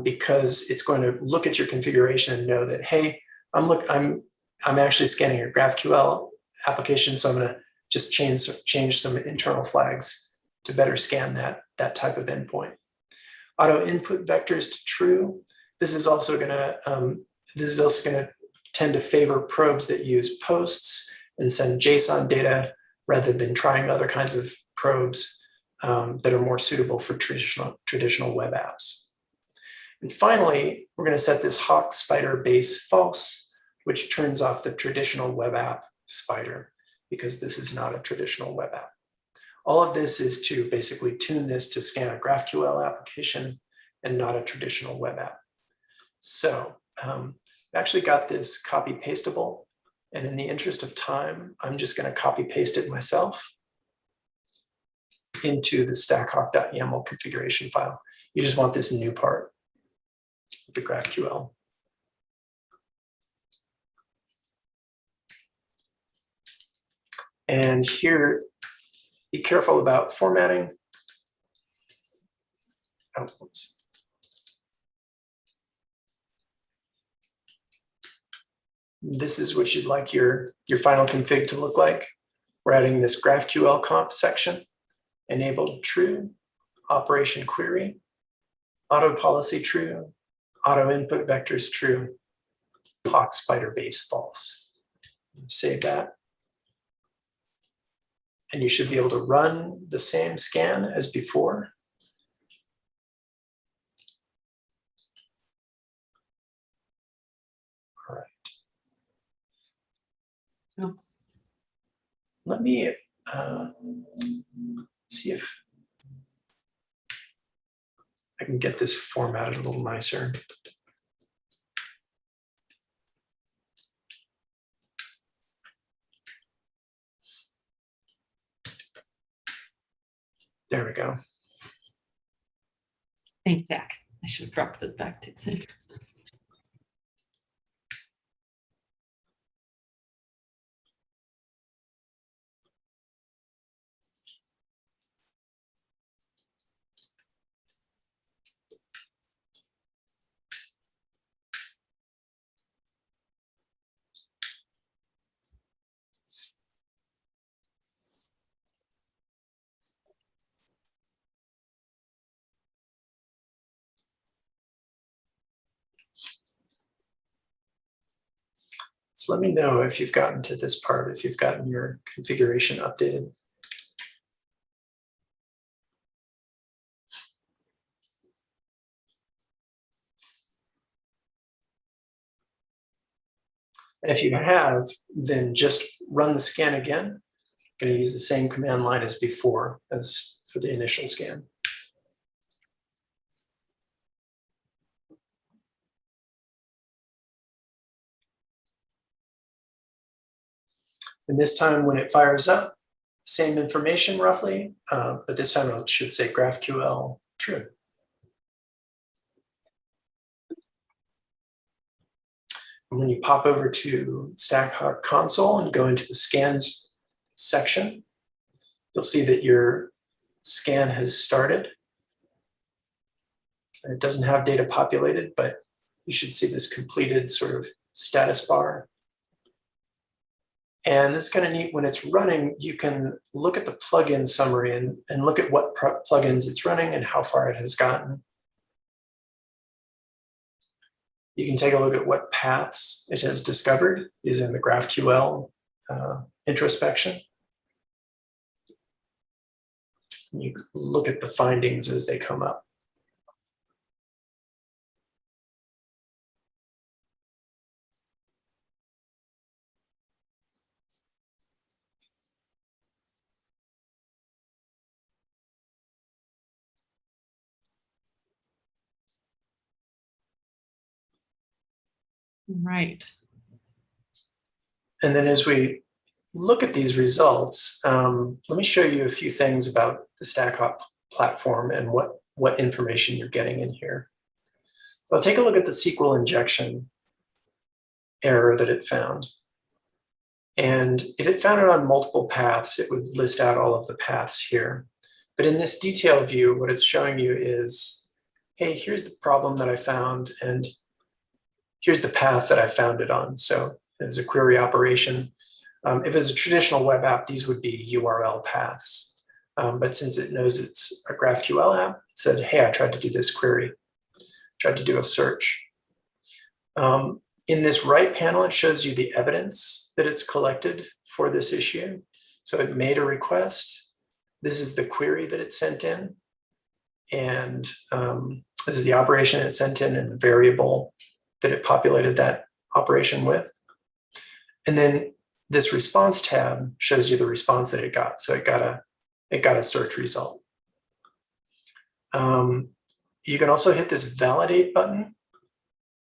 [SPEAKER 1] because it's going to look at your configuration and know that, hey, I'm actually scanning your GraphQL application, so I'm going to just change some internal flags to better scan that type of endpoint. Auto input vectors to true. This is also going to tend to favor probes that use posts and send JSON data rather than trying other kinds of probes that are more suitable for traditional web apps. And finally, we're going to set this Hawk spider base false, which turns off the traditional web app spider, because this is not a traditional web app. All of this is to basically tune this to scan a GraphQL application and not a traditional web app. So I actually got this copy pastable, and in the interest of time, I'm just going to copy paste it myself into the StackHawk.yaml configuration file. You just want this new part, the GraphQL. And here, be careful about formatting. Oh, oops. This is what you'd like your final config to look like. We're adding this GraphQL conf section, enabled true, operation query, auto policy true, auto input vectors true, Hawk spider base false. Save that. And you should be able to run the same scan as before. All right.
[SPEAKER 2] Oh.
[SPEAKER 1] Let me see if I can get this formatted a little nicer. There we go.
[SPEAKER 2] Thanks, Zach. I should have dropped those back to Zach.
[SPEAKER 1] So let me know if you've gotten to this part, if you've gotten your configuration updated. And if you have, then just run the scan again. I'm going to use the same command line as before, as for the initial scan. And this time when it fires up, same information roughly, but this time it should say GraphQL true. And when you pop over to StackHawk console and go into the scans section, you'll see that your scan has started. And it doesn't have data populated, but you should see this completed sort of status bar. And this is kind of neat. When it's running, you can look at the plugin summary and look at what plugins it's running and how far it has gotten. You can take a look at what paths it has discovered using the GraphQL introspection. You look at the findings as they come up.
[SPEAKER 2] Right.
[SPEAKER 1] And then as we look at these results, let me show you a few things about the StackHawk platform and what information you're getting in here. So I'll take a look at the SQL injection error that it found. And if it found it on multiple paths, it would list out all of the paths here. But in this detail view, what it's showing you is, hey, here's the problem that I found, and here's the path that I found it on. So as a query operation, if it's a traditional web app, these would be URL paths. But since it knows it's a GraphQL app, it said, hey, I tried to do this query, tried to do a search. In this right panel, it shows you the evidence that it's collected for this issue. So it made a request. This is the query that it sent in. And this is the operation it sent in and the variable that it populated that operation with. And then this response tab shows you the response that it got. So it got a search result. You can also hit this validate button.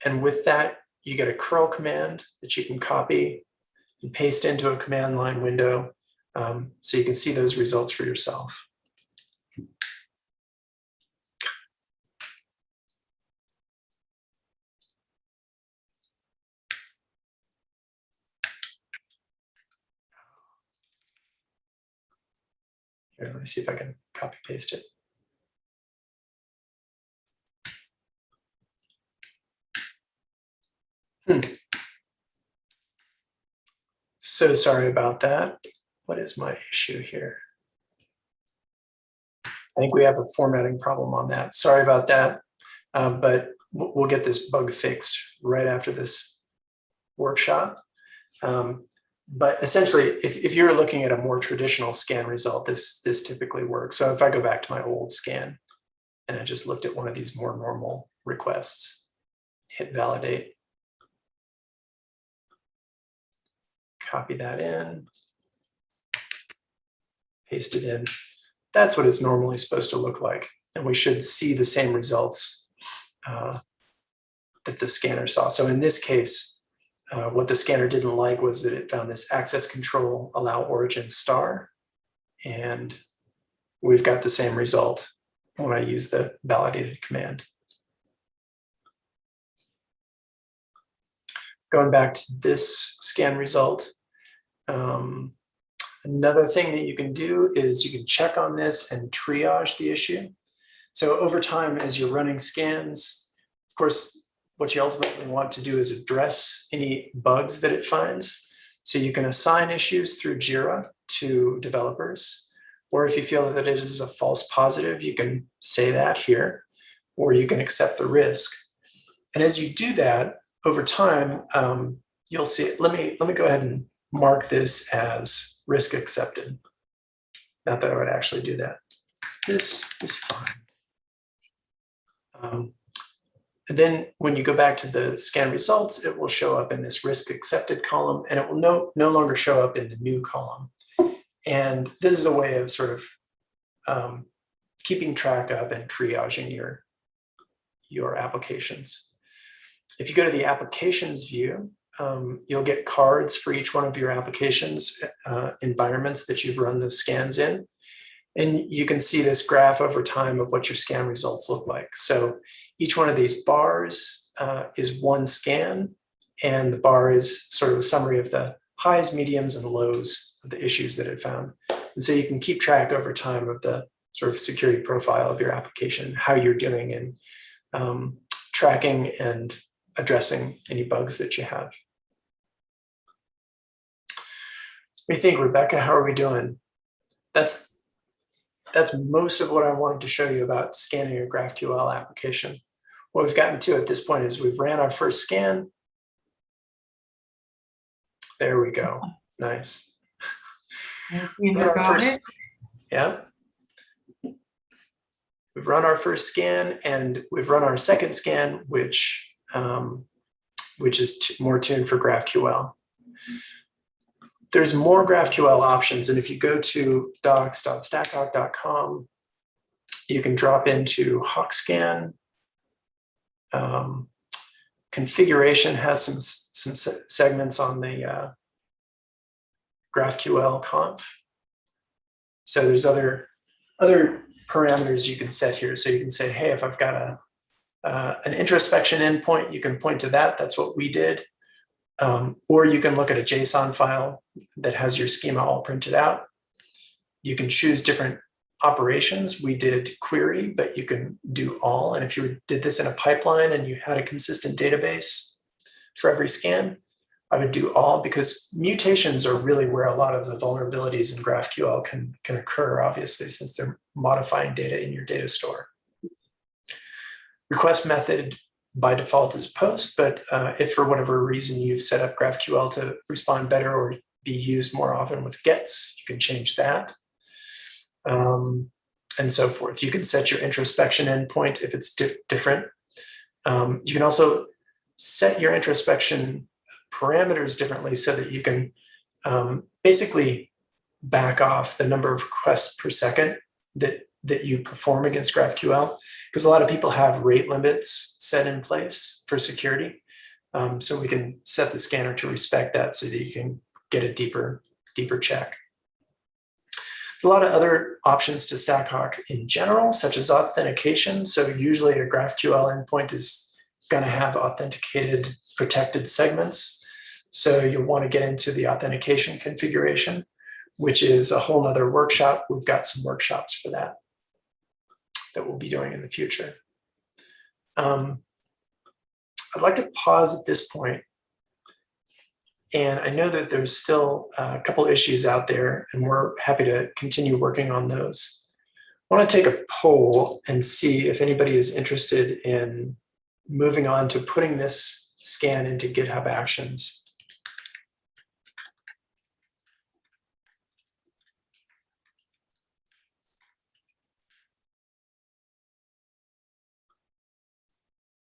[SPEAKER 1] And with that, you get a curl command that you can copy and paste into a command line window so you can see those results for yourself. Here, let me see if I can copy paste it. So sorry about that. What is my issue here? I think we have a formatting problem on that. Sorry about that, but we'll get this bug fixed right after this workshop. But essentially, if you're looking at a more traditional scan result, this typically works. So if I go back to my old scan and I just looked at one of these more normal requests, hit validate, copy that in, paste it in. That's what it's normally supposed to look like. And we should see the same results that the scanner saw. So in this case, what the scanner didn't like was that it found this access control allow origin star. And we've got the same result when I use the validated command. Going back to this scan result, another thing that you can do is you can check on this and triage the issue. So over time, as you're running scans, of course, what you ultimately want to do is address any bugs that it finds. So you can assign issues through Jira to developers, or if you feel that it is a false positive, you can say that here, or you can accept the risk. And as you do that, over time, you'll see, let me go ahead and mark this as risk accepted. Not that I would actually do that. This is fine. And then when you go back to the scan results, it will show up in this risk accepted column, and it will no longer show up in the new column. And this is a way of sort of keeping track of and triaging your applications. If you go to the applications view, you'll get cards for each one of your applications environments that you've run the scans in. And you can see this graph over time of what your scan results look like. So each one of these bars is one scan, and the bar is sort of a summary of the highs, mediums, and lows of the issues that it found. And so you can keep track over time of the sort of security profile of your application, how you're doing in tracking and addressing any bugs that you have. What do you think, Rebecca? How are we doing? That's most of what I wanted to show you about scanning a GraphQL application. What we've gotten to at this point is we've ran our first scan. There we go. Nice. Yeah. We've run our first scan, and we've run our second scan, which is more tuned for GraphQL. There's more GraphQL options, and if you go to docs.stackhawk.com, you can drop into HawkScan. Configuration has some segments on the GraphQL conf. So there's other parameters you can set here. So you can say, hey, if I've got an introspection endpoint, you can point to that. That's what we did. Or you can look at a JSON file that has your schema all printed out. You can choose different operations. We did query, but you can do all. And if you did this in a pipeline and you had a consistent database for every scan, I would do all, because mutations are really where a lot of the vulnerabilities in GraphQL can occur, obviously, since they're modifying data in your data store. Request method by default is post, but if for whatever reason you've set up GraphQL to respond better or be used more often with gets, you can change that. And so forth. You can set your introspection endpoint if it's different. You can also set your introspection parameters differently so that you can basically back off the number of requests per second that you perform against GraphQL, because a lot of people have rate limits set in place for security. So we can set the scanner to respect that so that you can get a deeper check. There's a lot of other options to StackHawk in general, such as authentication. So usually a GraphQL endpoint is going to have authenticated protected segments. So you'll want to get into the authentication configuration, which is a whole nother workshop. We've got some workshops for that we'll be doing in the future. I'd like to pause at this point. And I know that there's still a couple issues out there, and we're happy to continue working on those. I want to take a poll and see if anybody is interested in moving on to putting this scan into GitHub Actions.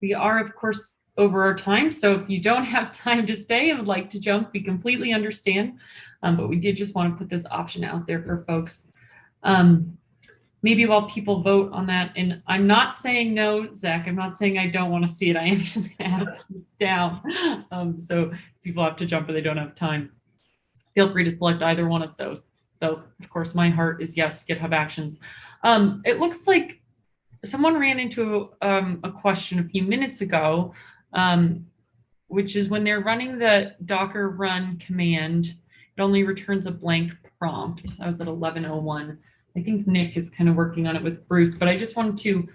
[SPEAKER 2] We are, of course, over our time. So if you don't have time to stay and would like to jump, we completely understand. But we did just want to put this option out there for folks. Maybe while people vote on that, and I'm not saying no, Zach, I'm not saying I don't want to see it. I am just going to add a thumbs down. So if people have to jump or they don't have time, feel free to select either one of those. So of course, my heart is yes, GitHub Actions. It looks like someone ran into a question a few minutes ago, which is when they're running the Docker run command, it only returns a blank prompt. That was at 11:01. I think Nick is kind of working on it with Bruce, but I just wanted to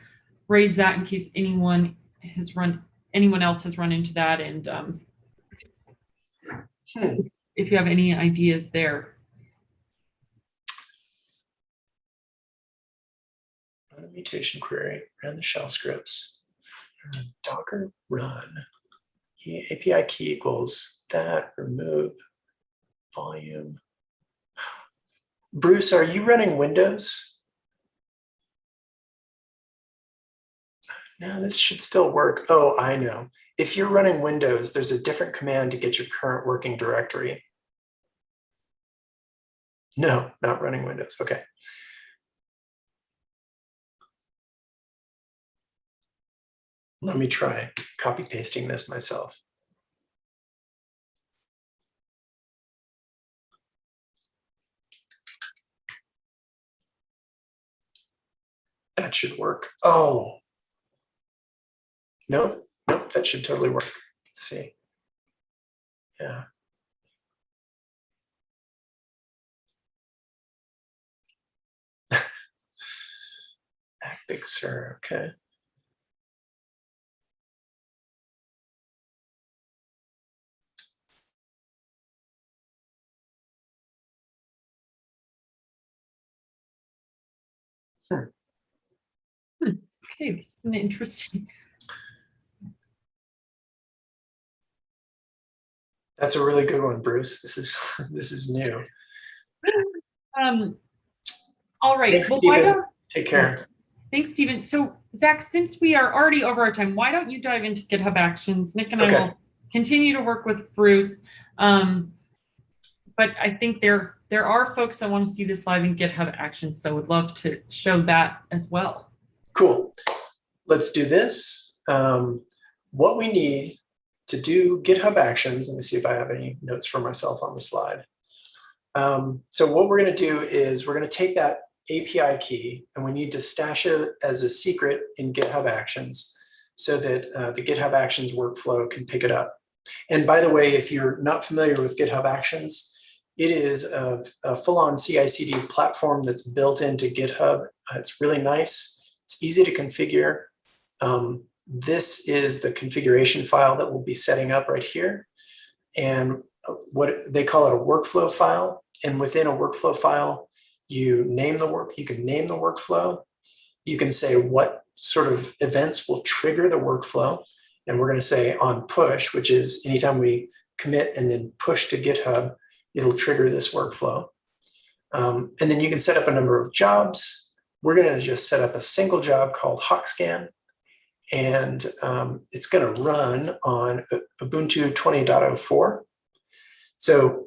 [SPEAKER 2] raise that in case anyone else has run into that, and if you have any ideas there.
[SPEAKER 1] Run a mutation query, ran the shell scripts, Docker run, API key equals that, remove volume. Bruce, are you running Windows? No, this should still work. Oh, I know. If you're running Windows, there's a different command to get your current working directory. No, not running Windows. Okay. Let me try copy pasting this myself. That should work. Oh, nope, that should totally work. Let's see. Yeah. Big Sur, okay.
[SPEAKER 2] Okay, this is an interesting.
[SPEAKER 1] That's a really good one, Bruce. This is new.
[SPEAKER 2] All right.
[SPEAKER 1] Thanks,
[SPEAKER 2] well,
[SPEAKER 1] Stephen. Take care.
[SPEAKER 2] Thanks, Stephen. So, Zach, since we are already over our time, why don't you dive into GitHub Actions? Nick and I will continue to work with Bruce. But I think there are folks that want to see this live in GitHub Actions, so would love to show that as well.
[SPEAKER 1] Cool. Let's do this. What we need to do GitHub Actions, let me see if I have any notes for myself on the slide. So what we're going to do is we're going to take that API key and we need to stash it as a secret in GitHub Actions so that the GitHub Actions workflow can pick it up. And by the way, if you're not familiar with GitHub Actions, it is a full-on CI/CD platform that's built into GitHub. It's really nice. It's easy to configure. This is the configuration file that we'll be setting up right here. And what they call it a workflow file. And within a workflow file, you can name the workflow. You can say what sort of events will trigger the workflow. And we're going to say on push, which is anytime we commit and then push to GitHub, it'll trigger this workflow. And then you can set up a number of jobs. We're going to just set up a single job called HawkScan. And it's going to run on Ubuntu 20.04. So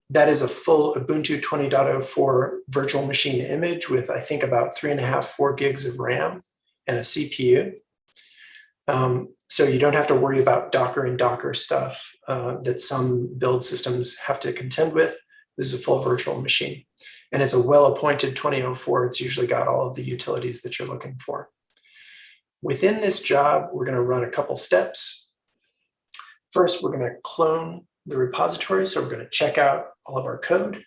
[SPEAKER 1] that is a full Ubuntu 20.04 virtual machine image with, I think, about 3.5, 4 gigs of RAM and a CPU. So you don't have to worry about Docker and Docker stuff that some build systems have to contend with. This is a full virtual machine. And it's a well-appointed 2004. It's usually got all of the utilities that you're looking for. Within this job, we're going to run a couple steps. First, we're going to clone the repository. So we're going to check out all of our code.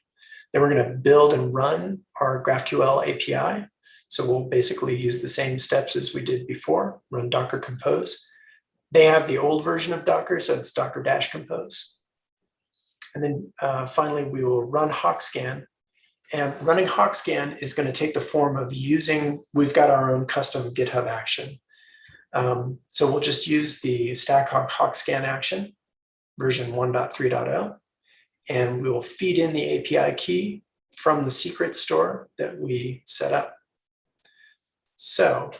[SPEAKER 1] Then we're going to build and run our GraphQL API. So we'll basically use the same steps as we did before, run Docker Compose. They have the old version of Docker, so it's Docker-Compose. And then finally, we will run HawkScan. And running HawkScan is going to take the form of we've got our own custom GitHub action. So we'll just use the StackHawk HawkScan action, version 1.3.0, and we will feed in the API key from the secret store that we set up. So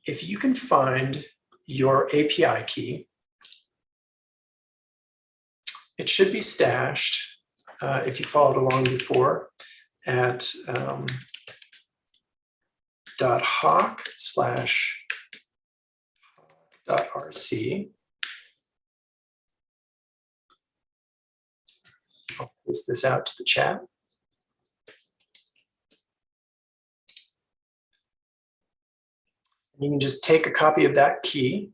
[SPEAKER 1] if you can find your API key, it should be stashed, if you followed along before, at .hawk/.rc. I'll paste this out to the chat. You can just take a copy of that key.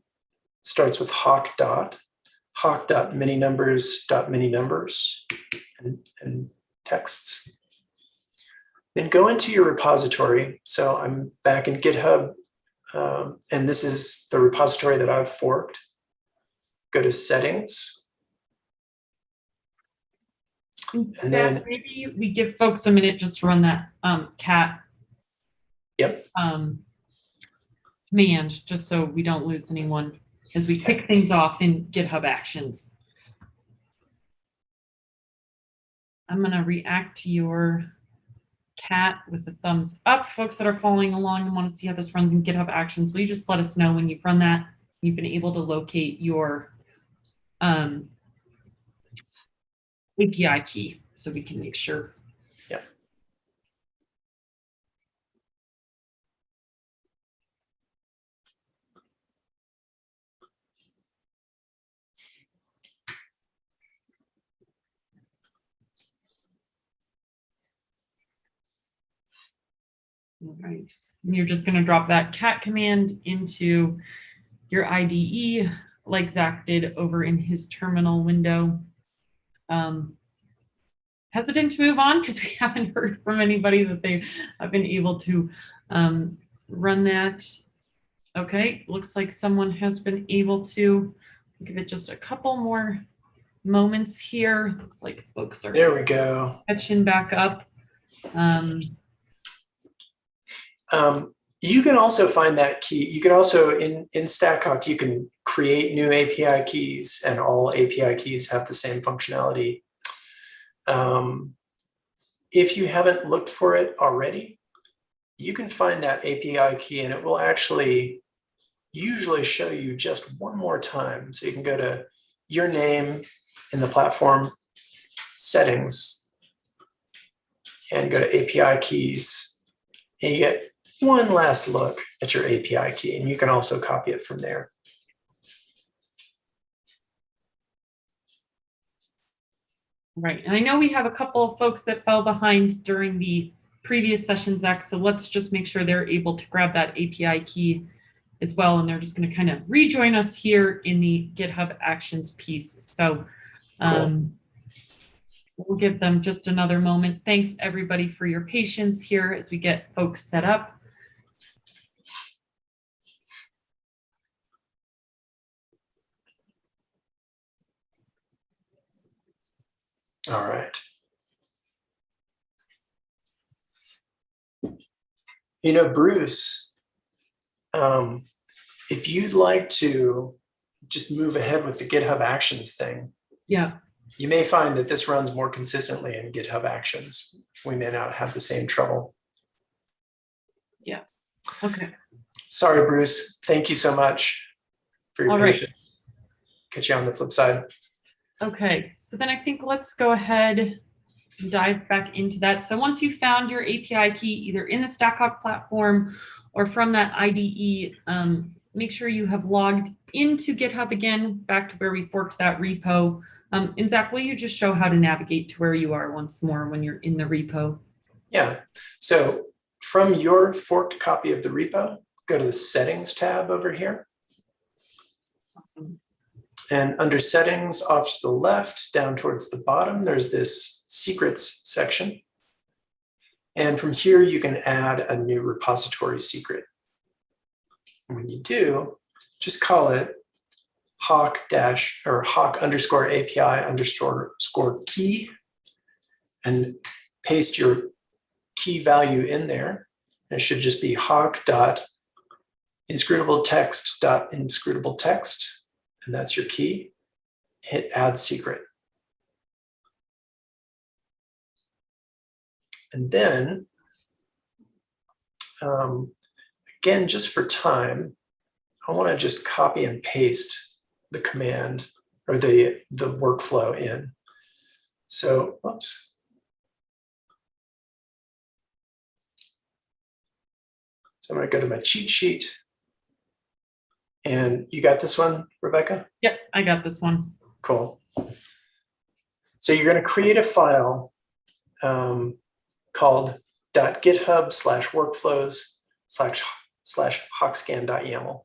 [SPEAKER 1] It starts with hawk.manynumbers, and texts. Then go into your repository. So I'm back in GitHub, and this is the repository that I've forked. Go to settings. And then
[SPEAKER 2] maybe we give folks a minute just to run that cat command, just so we don't lose anyone as we kick things off in GitHub Actions. I'm going to react to your cat with a thumbs up. Folks that are following along and want to see how this runs in GitHub Actions, will you just let us know when you've run that, you've been able to locate your API key so we can make sure.
[SPEAKER 1] Yeah.
[SPEAKER 2] All right. And you're just going to drop that cat command into your IDE like Zach did over in his terminal window. Hesitant to move on because we haven't heard from anybody that they have been able to run that. Okay, looks like someone has been able to. Give it just a couple more moments here. Looks like folks are
[SPEAKER 1] there we go.
[SPEAKER 2] catching back up.
[SPEAKER 1] You can also find that key. You can also, in StackHawk, you can create new API keys, and all API keys have the same functionality. If you haven't looked for it already, you can find that API key, and it will actually usually show you just one more time. So you can go to your name in the platform settings and go to API keys, and you get one last look at your API key, and you can also copy it from there.
[SPEAKER 2] Right, and I know we have a couple of folks that fell behind during the previous session, Zach, so let's just make sure they're able to grab that API key as well, and they're just going to kind of rejoin us here in the GitHub Actions piece. So we'll give them just another moment. Thanks everybody for your patience here as we get folks set up.
[SPEAKER 1] All right. You know, Bruce, if you'd like to just move ahead with the GitHub Actions thing,
[SPEAKER 2] yeah,
[SPEAKER 1] you may find that this runs more consistently in GitHub Actions. We may not have the same trouble.
[SPEAKER 2] yes. Okay.
[SPEAKER 1] Sorry, Bruce. Thank you so much for your patience. Catch you on the flip side.
[SPEAKER 2] Okay, so then I think let's go ahead and dive back into that. So once you found your API key, either in the StackHawk platform or from that IDE, make sure you have logged into GitHub again, back to where we forked that repo. And Zach, will you just show how to navigate to where you are once more when you're in the repo?
[SPEAKER 1] Yeah, so from your forked copy of the repo, go to the Settings tab over here. And under Settings, off to the left, down towards the bottom, there's this Secrets section. And from here, you can add a new repository secret. And when you do, just call it hawk underscore API underscore key and paste your key value in there. And it should just be hawk.inscrutable text, and that's your key. Hit add secret. And then, again, just for time, I want to just copy and paste the command or the workflow in. So, oops. So I'm going to go to my cheat sheet. And you got this one, Rebecca?
[SPEAKER 2] Yep, I got this one.
[SPEAKER 1] Cool. So you're going to create a file called .github/workflows/hawkscan.yaml.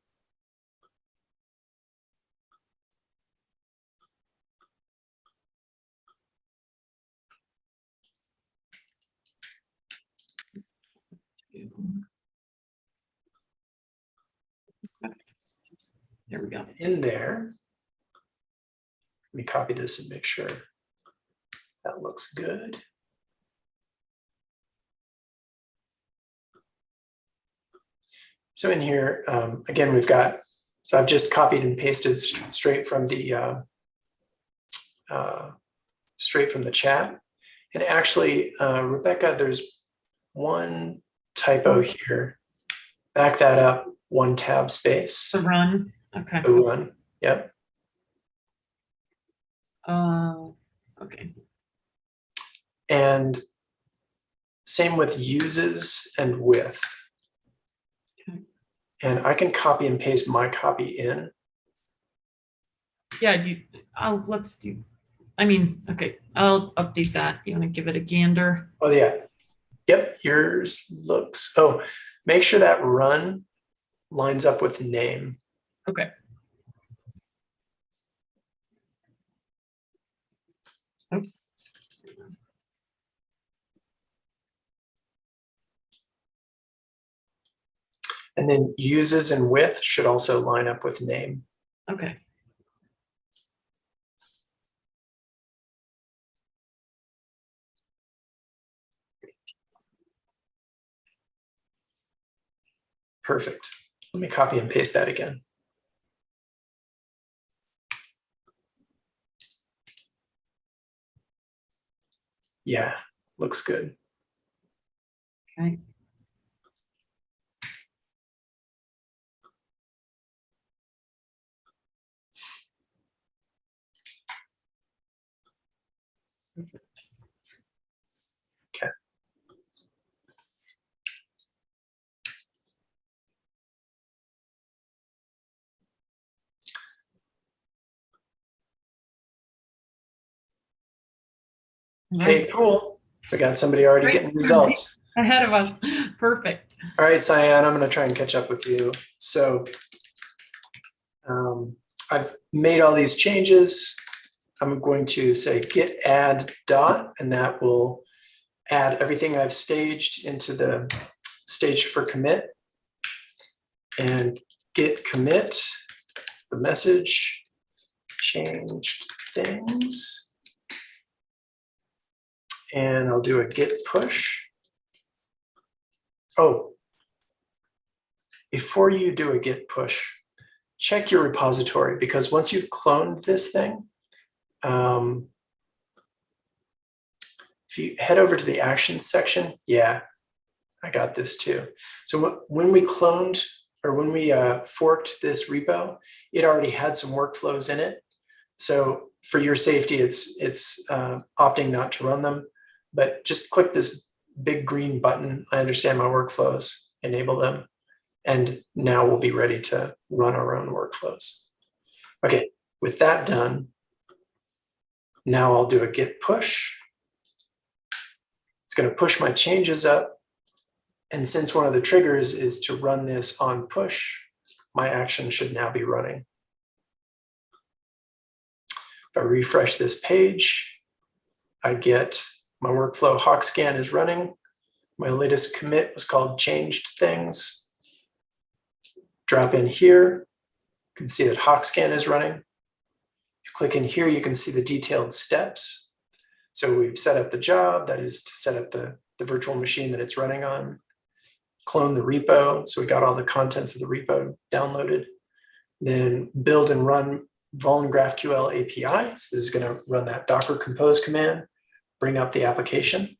[SPEAKER 2] There we go.
[SPEAKER 1] In there, let me copy this and make sure that looks good. So in here, again, we've got, so I've just copied and pasted straight from the chat. And actually, Rebecca, there's one typo here. Back that up, one tab space.
[SPEAKER 2] The run. Okay.
[SPEAKER 1] The run. Yep.
[SPEAKER 2] Okay.
[SPEAKER 1] And same with uses and with.
[SPEAKER 2] Okay.
[SPEAKER 1] And I can copy and paste my copy in.
[SPEAKER 2] Yeah, let's do, I mean, okay, I'll update that. You want to give it a gander?
[SPEAKER 1] Oh, yeah. Yep, yours looks, oh, make sure that run lines up with name.
[SPEAKER 2] Okay. Oops.
[SPEAKER 1] And then uses and with should also line up with name.
[SPEAKER 2] Okay.
[SPEAKER 1] Perfect. Let me copy and paste that again. Yeah, looks good.
[SPEAKER 2] Okay.
[SPEAKER 1] Okay. Hey, cool. We got somebody already getting results.
[SPEAKER 2] Ahead of us. Perfect.
[SPEAKER 1] All right, Cyan, I'm going to try and catch up with you. So I've made all these changes. I'm going to say git add dot, and that will add everything I've staged into the stage for commit. And git commit, the message, changed things. And I'll do a git push. Oh, before you do a git push, check your repository, because once you've cloned this thing, if you head over to the actions section, yeah, I got this too. So when we cloned, or when we forked this repo, it already had some workflows in it. So for your safety, it's opting not to run them, but just click this big green button. I understand my workflows, enable them, and now we'll be ready to run our own workflows. Okay, with that done, now I'll do a git push. It's going to push my changes up. And since one of the triggers is to run this on push, my action should now be running. If I refresh this page, I get my workflow HawkScan is running. My latest commit was called changed things. Drop in here, you can see that HawkScan is running. If you click in here, you can see the detailed steps. So we've set up the job, that is to set up the virtual machine that it's running on. Clone the repo, so we got all the contents of the repo downloaded. Then build and run Vuln GraphQL API. So this is going to run that Docker compose command, bring up the application.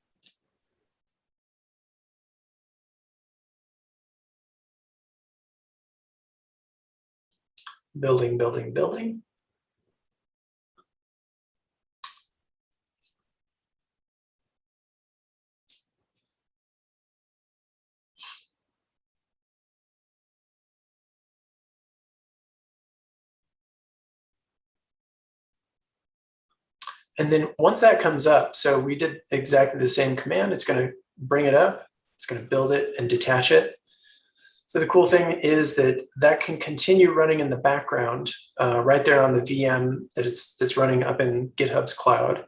[SPEAKER 1] Building, building, building. And then once that comes up, so we did exactly the same command, it's going to bring it up, it's going to build it and detach it. So the cool thing is that can continue running in the background right there on the VM that's running up in GitHub's cloud.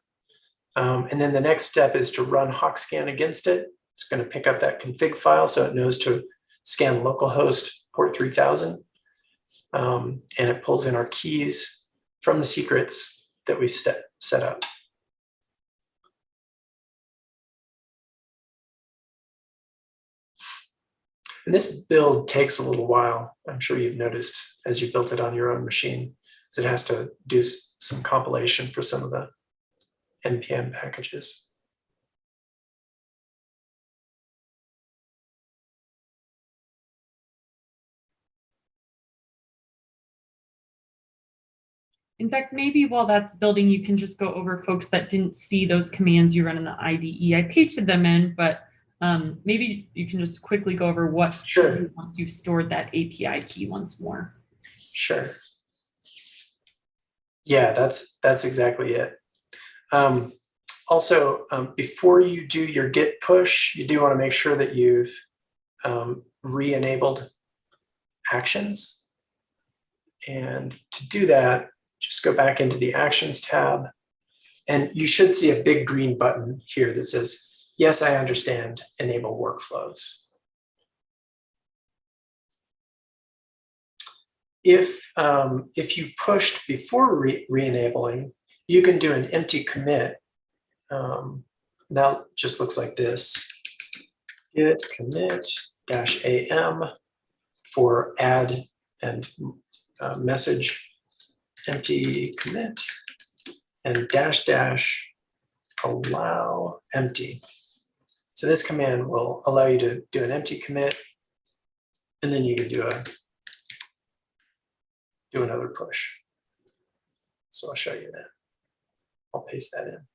[SPEAKER 1] And then the next step is to run HawkScan against it. It's going to pick up that config file so it knows to scan localhost port 3000. And it pulls in our keys from the secrets that we set up. And this build takes a little while. I'm sure you've noticed as you built it on your own machine, so it has to do some compilation for some of the NPM packages.
[SPEAKER 2] In fact, maybe while that's building, you can just go over folks that didn't see those commands you run in the IDE. I pasted them in, but maybe you can just quickly go over what
[SPEAKER 1] Sure.
[SPEAKER 2] once you've stored that API key once more.
[SPEAKER 1] Sure. Yeah, that's exactly it. Also, before you do your git push, you do want to make sure that you've re-enabled actions. And to do that, just go back into the Actions tab, and you should see a big green button here that says, yes, I understand, enable workflows. If you pushed before re-enabling, you can do an empty commit. That just looks like this. Git commit -am for add and message empty commit and -- allow empty. So this command will allow you to do an empty commit, and then you can do another push. So I'll show you that. I'll paste that in.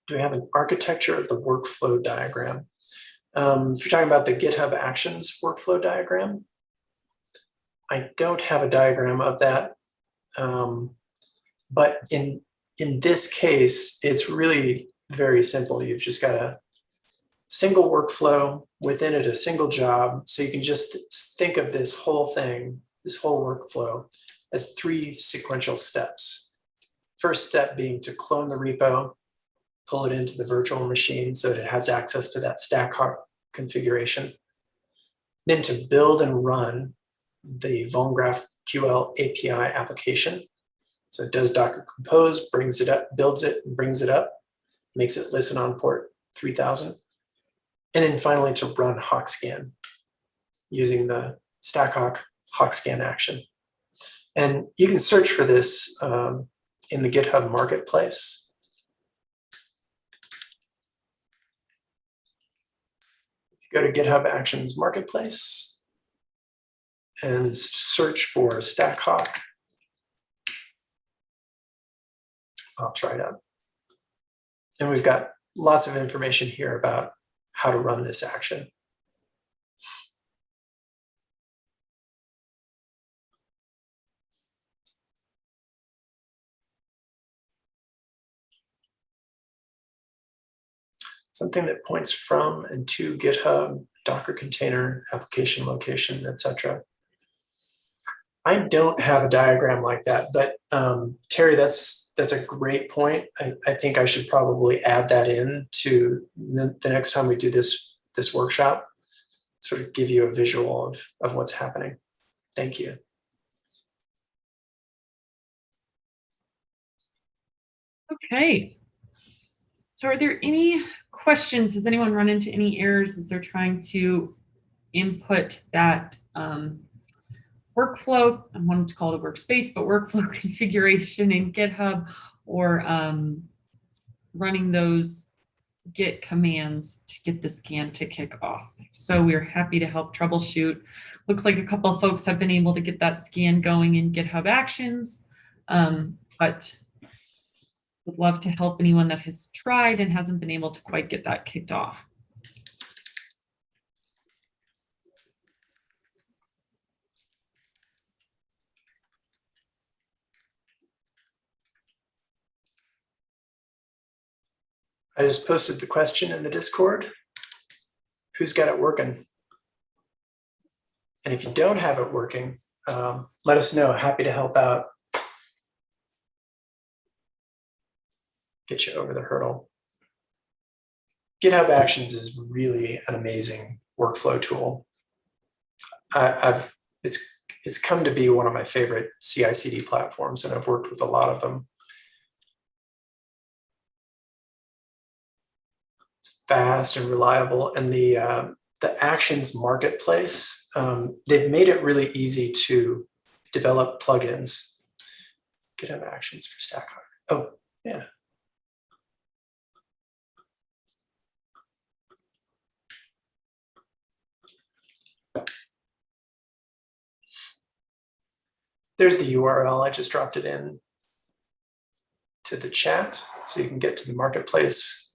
[SPEAKER 1] Do we have an architecture of the workflow diagram? If you're talking about the GitHub Actions workflow diagram, I don't have a diagram of that, but in this case, it's really very simple. You've just got a single workflow, within it a single job, so you can just think of this whole thing, this whole workflow, as 3 sequential steps. First step being to clone the repo, pull it into the virtual machine so that it has access to that StackHawk configuration. Then to build and run the GraphQL API application. So it does Docker Compose, brings it up, builds it, and brings it up, makes it listen on port 3000. And then finally to run HawkScan using the StackHawk HawkScan action. And you can search for this in the GitHub Marketplace. If you go to GitHub Actions Marketplace and search for StackHawk, I'll try it out. And we've got lots of information here about how to run this action. Something that points from and to GitHub, Docker container, application location, etc. I don't have a diagram like that, but Terry, that's a great point. I think I should probably add that in to the next time we do this workshop, sort of give you a visual of what's happening. Thank you.
[SPEAKER 2] Okay. So are there any questions? Has anyone run into any errors as they're trying to input that workflow? I wanted to call it a workspace, but workflow configuration in GitHub, or running those Git commands to get the scan to kick off. So we're happy to help troubleshoot. Looks like a couple of folks have been able to get that scan going in GitHub Actions, but would love to help anyone that has tried and hasn't been able to quite get that kicked off.
[SPEAKER 1] I just posted the question in the Discord. Who's got it working? And if you don't have it working, let us know. Happy to help out. Get you over the hurdle. GitHub Actions is really an amazing workflow tool. It's come to be one of my favorite CI/CD platforms, and I've worked with a lot of them. It's fast and reliable, and the Actions Marketplace, they've made it really easy to develop plugins. GitHub Actions for StackHawk. Oh, yeah. There's the URL. I just dropped it in to the chat so you can get to the marketplace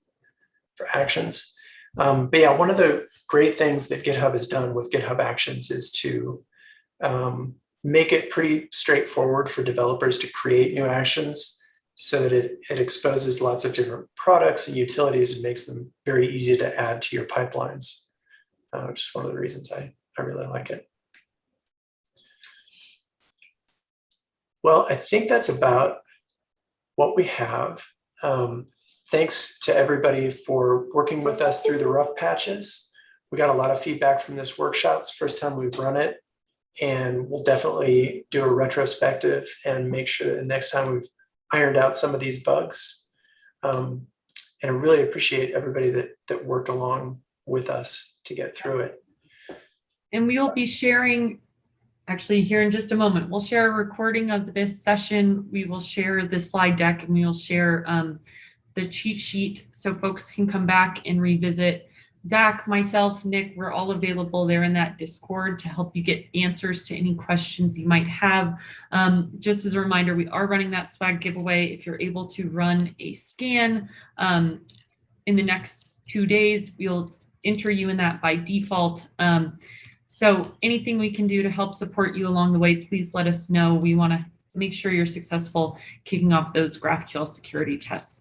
[SPEAKER 1] for Actions. But yeah, one of the great things that GitHub has done with GitHub Actions is to make it pretty straightforward for developers to create new actions so that it exposes lots of different products and utilities and makes them very easy to add to your pipelines, which is one of the reasons I really like it. Well, I think that's about what we have. Thanks to everybody for working with us through the rough patches. We got a lot of feedback from this workshop. It's the first time we've run it, and we'll definitely do a retrospective and make sure that next time we've ironed out some of these bugs. And I really appreciate everybody that worked along with us to get through it.
[SPEAKER 2] And we will be sharing, actually here in just a moment, we'll share a recording of this session. We will share the slide deck, and we will share the cheat sheet so folks can come back and revisit. Zach, myself, Nick, we're all available there in that Discord to help you get answers to any questions you might have. Just as a reminder, we are running that swag giveaway. If you're able to run a scan in the next 2 days, we'll enter you in that by default. So anything we can do to help support you along the way, please let us know. We want to make sure you're successful kicking off those GraphQL security tests.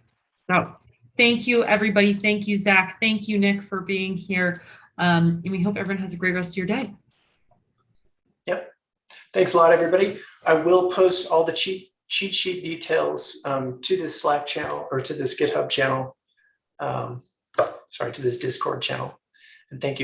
[SPEAKER 2] So thank you, everybody. Thank you, Zach. Thank you, Nick, for being here. And we hope everyone has a great rest of your day.
[SPEAKER 1] Yep. Thanks a lot, everybody. I will post all the cheat sheet details to this Slack channel or to this GitHub channel. Sorry, to this Discord channel. And thank you.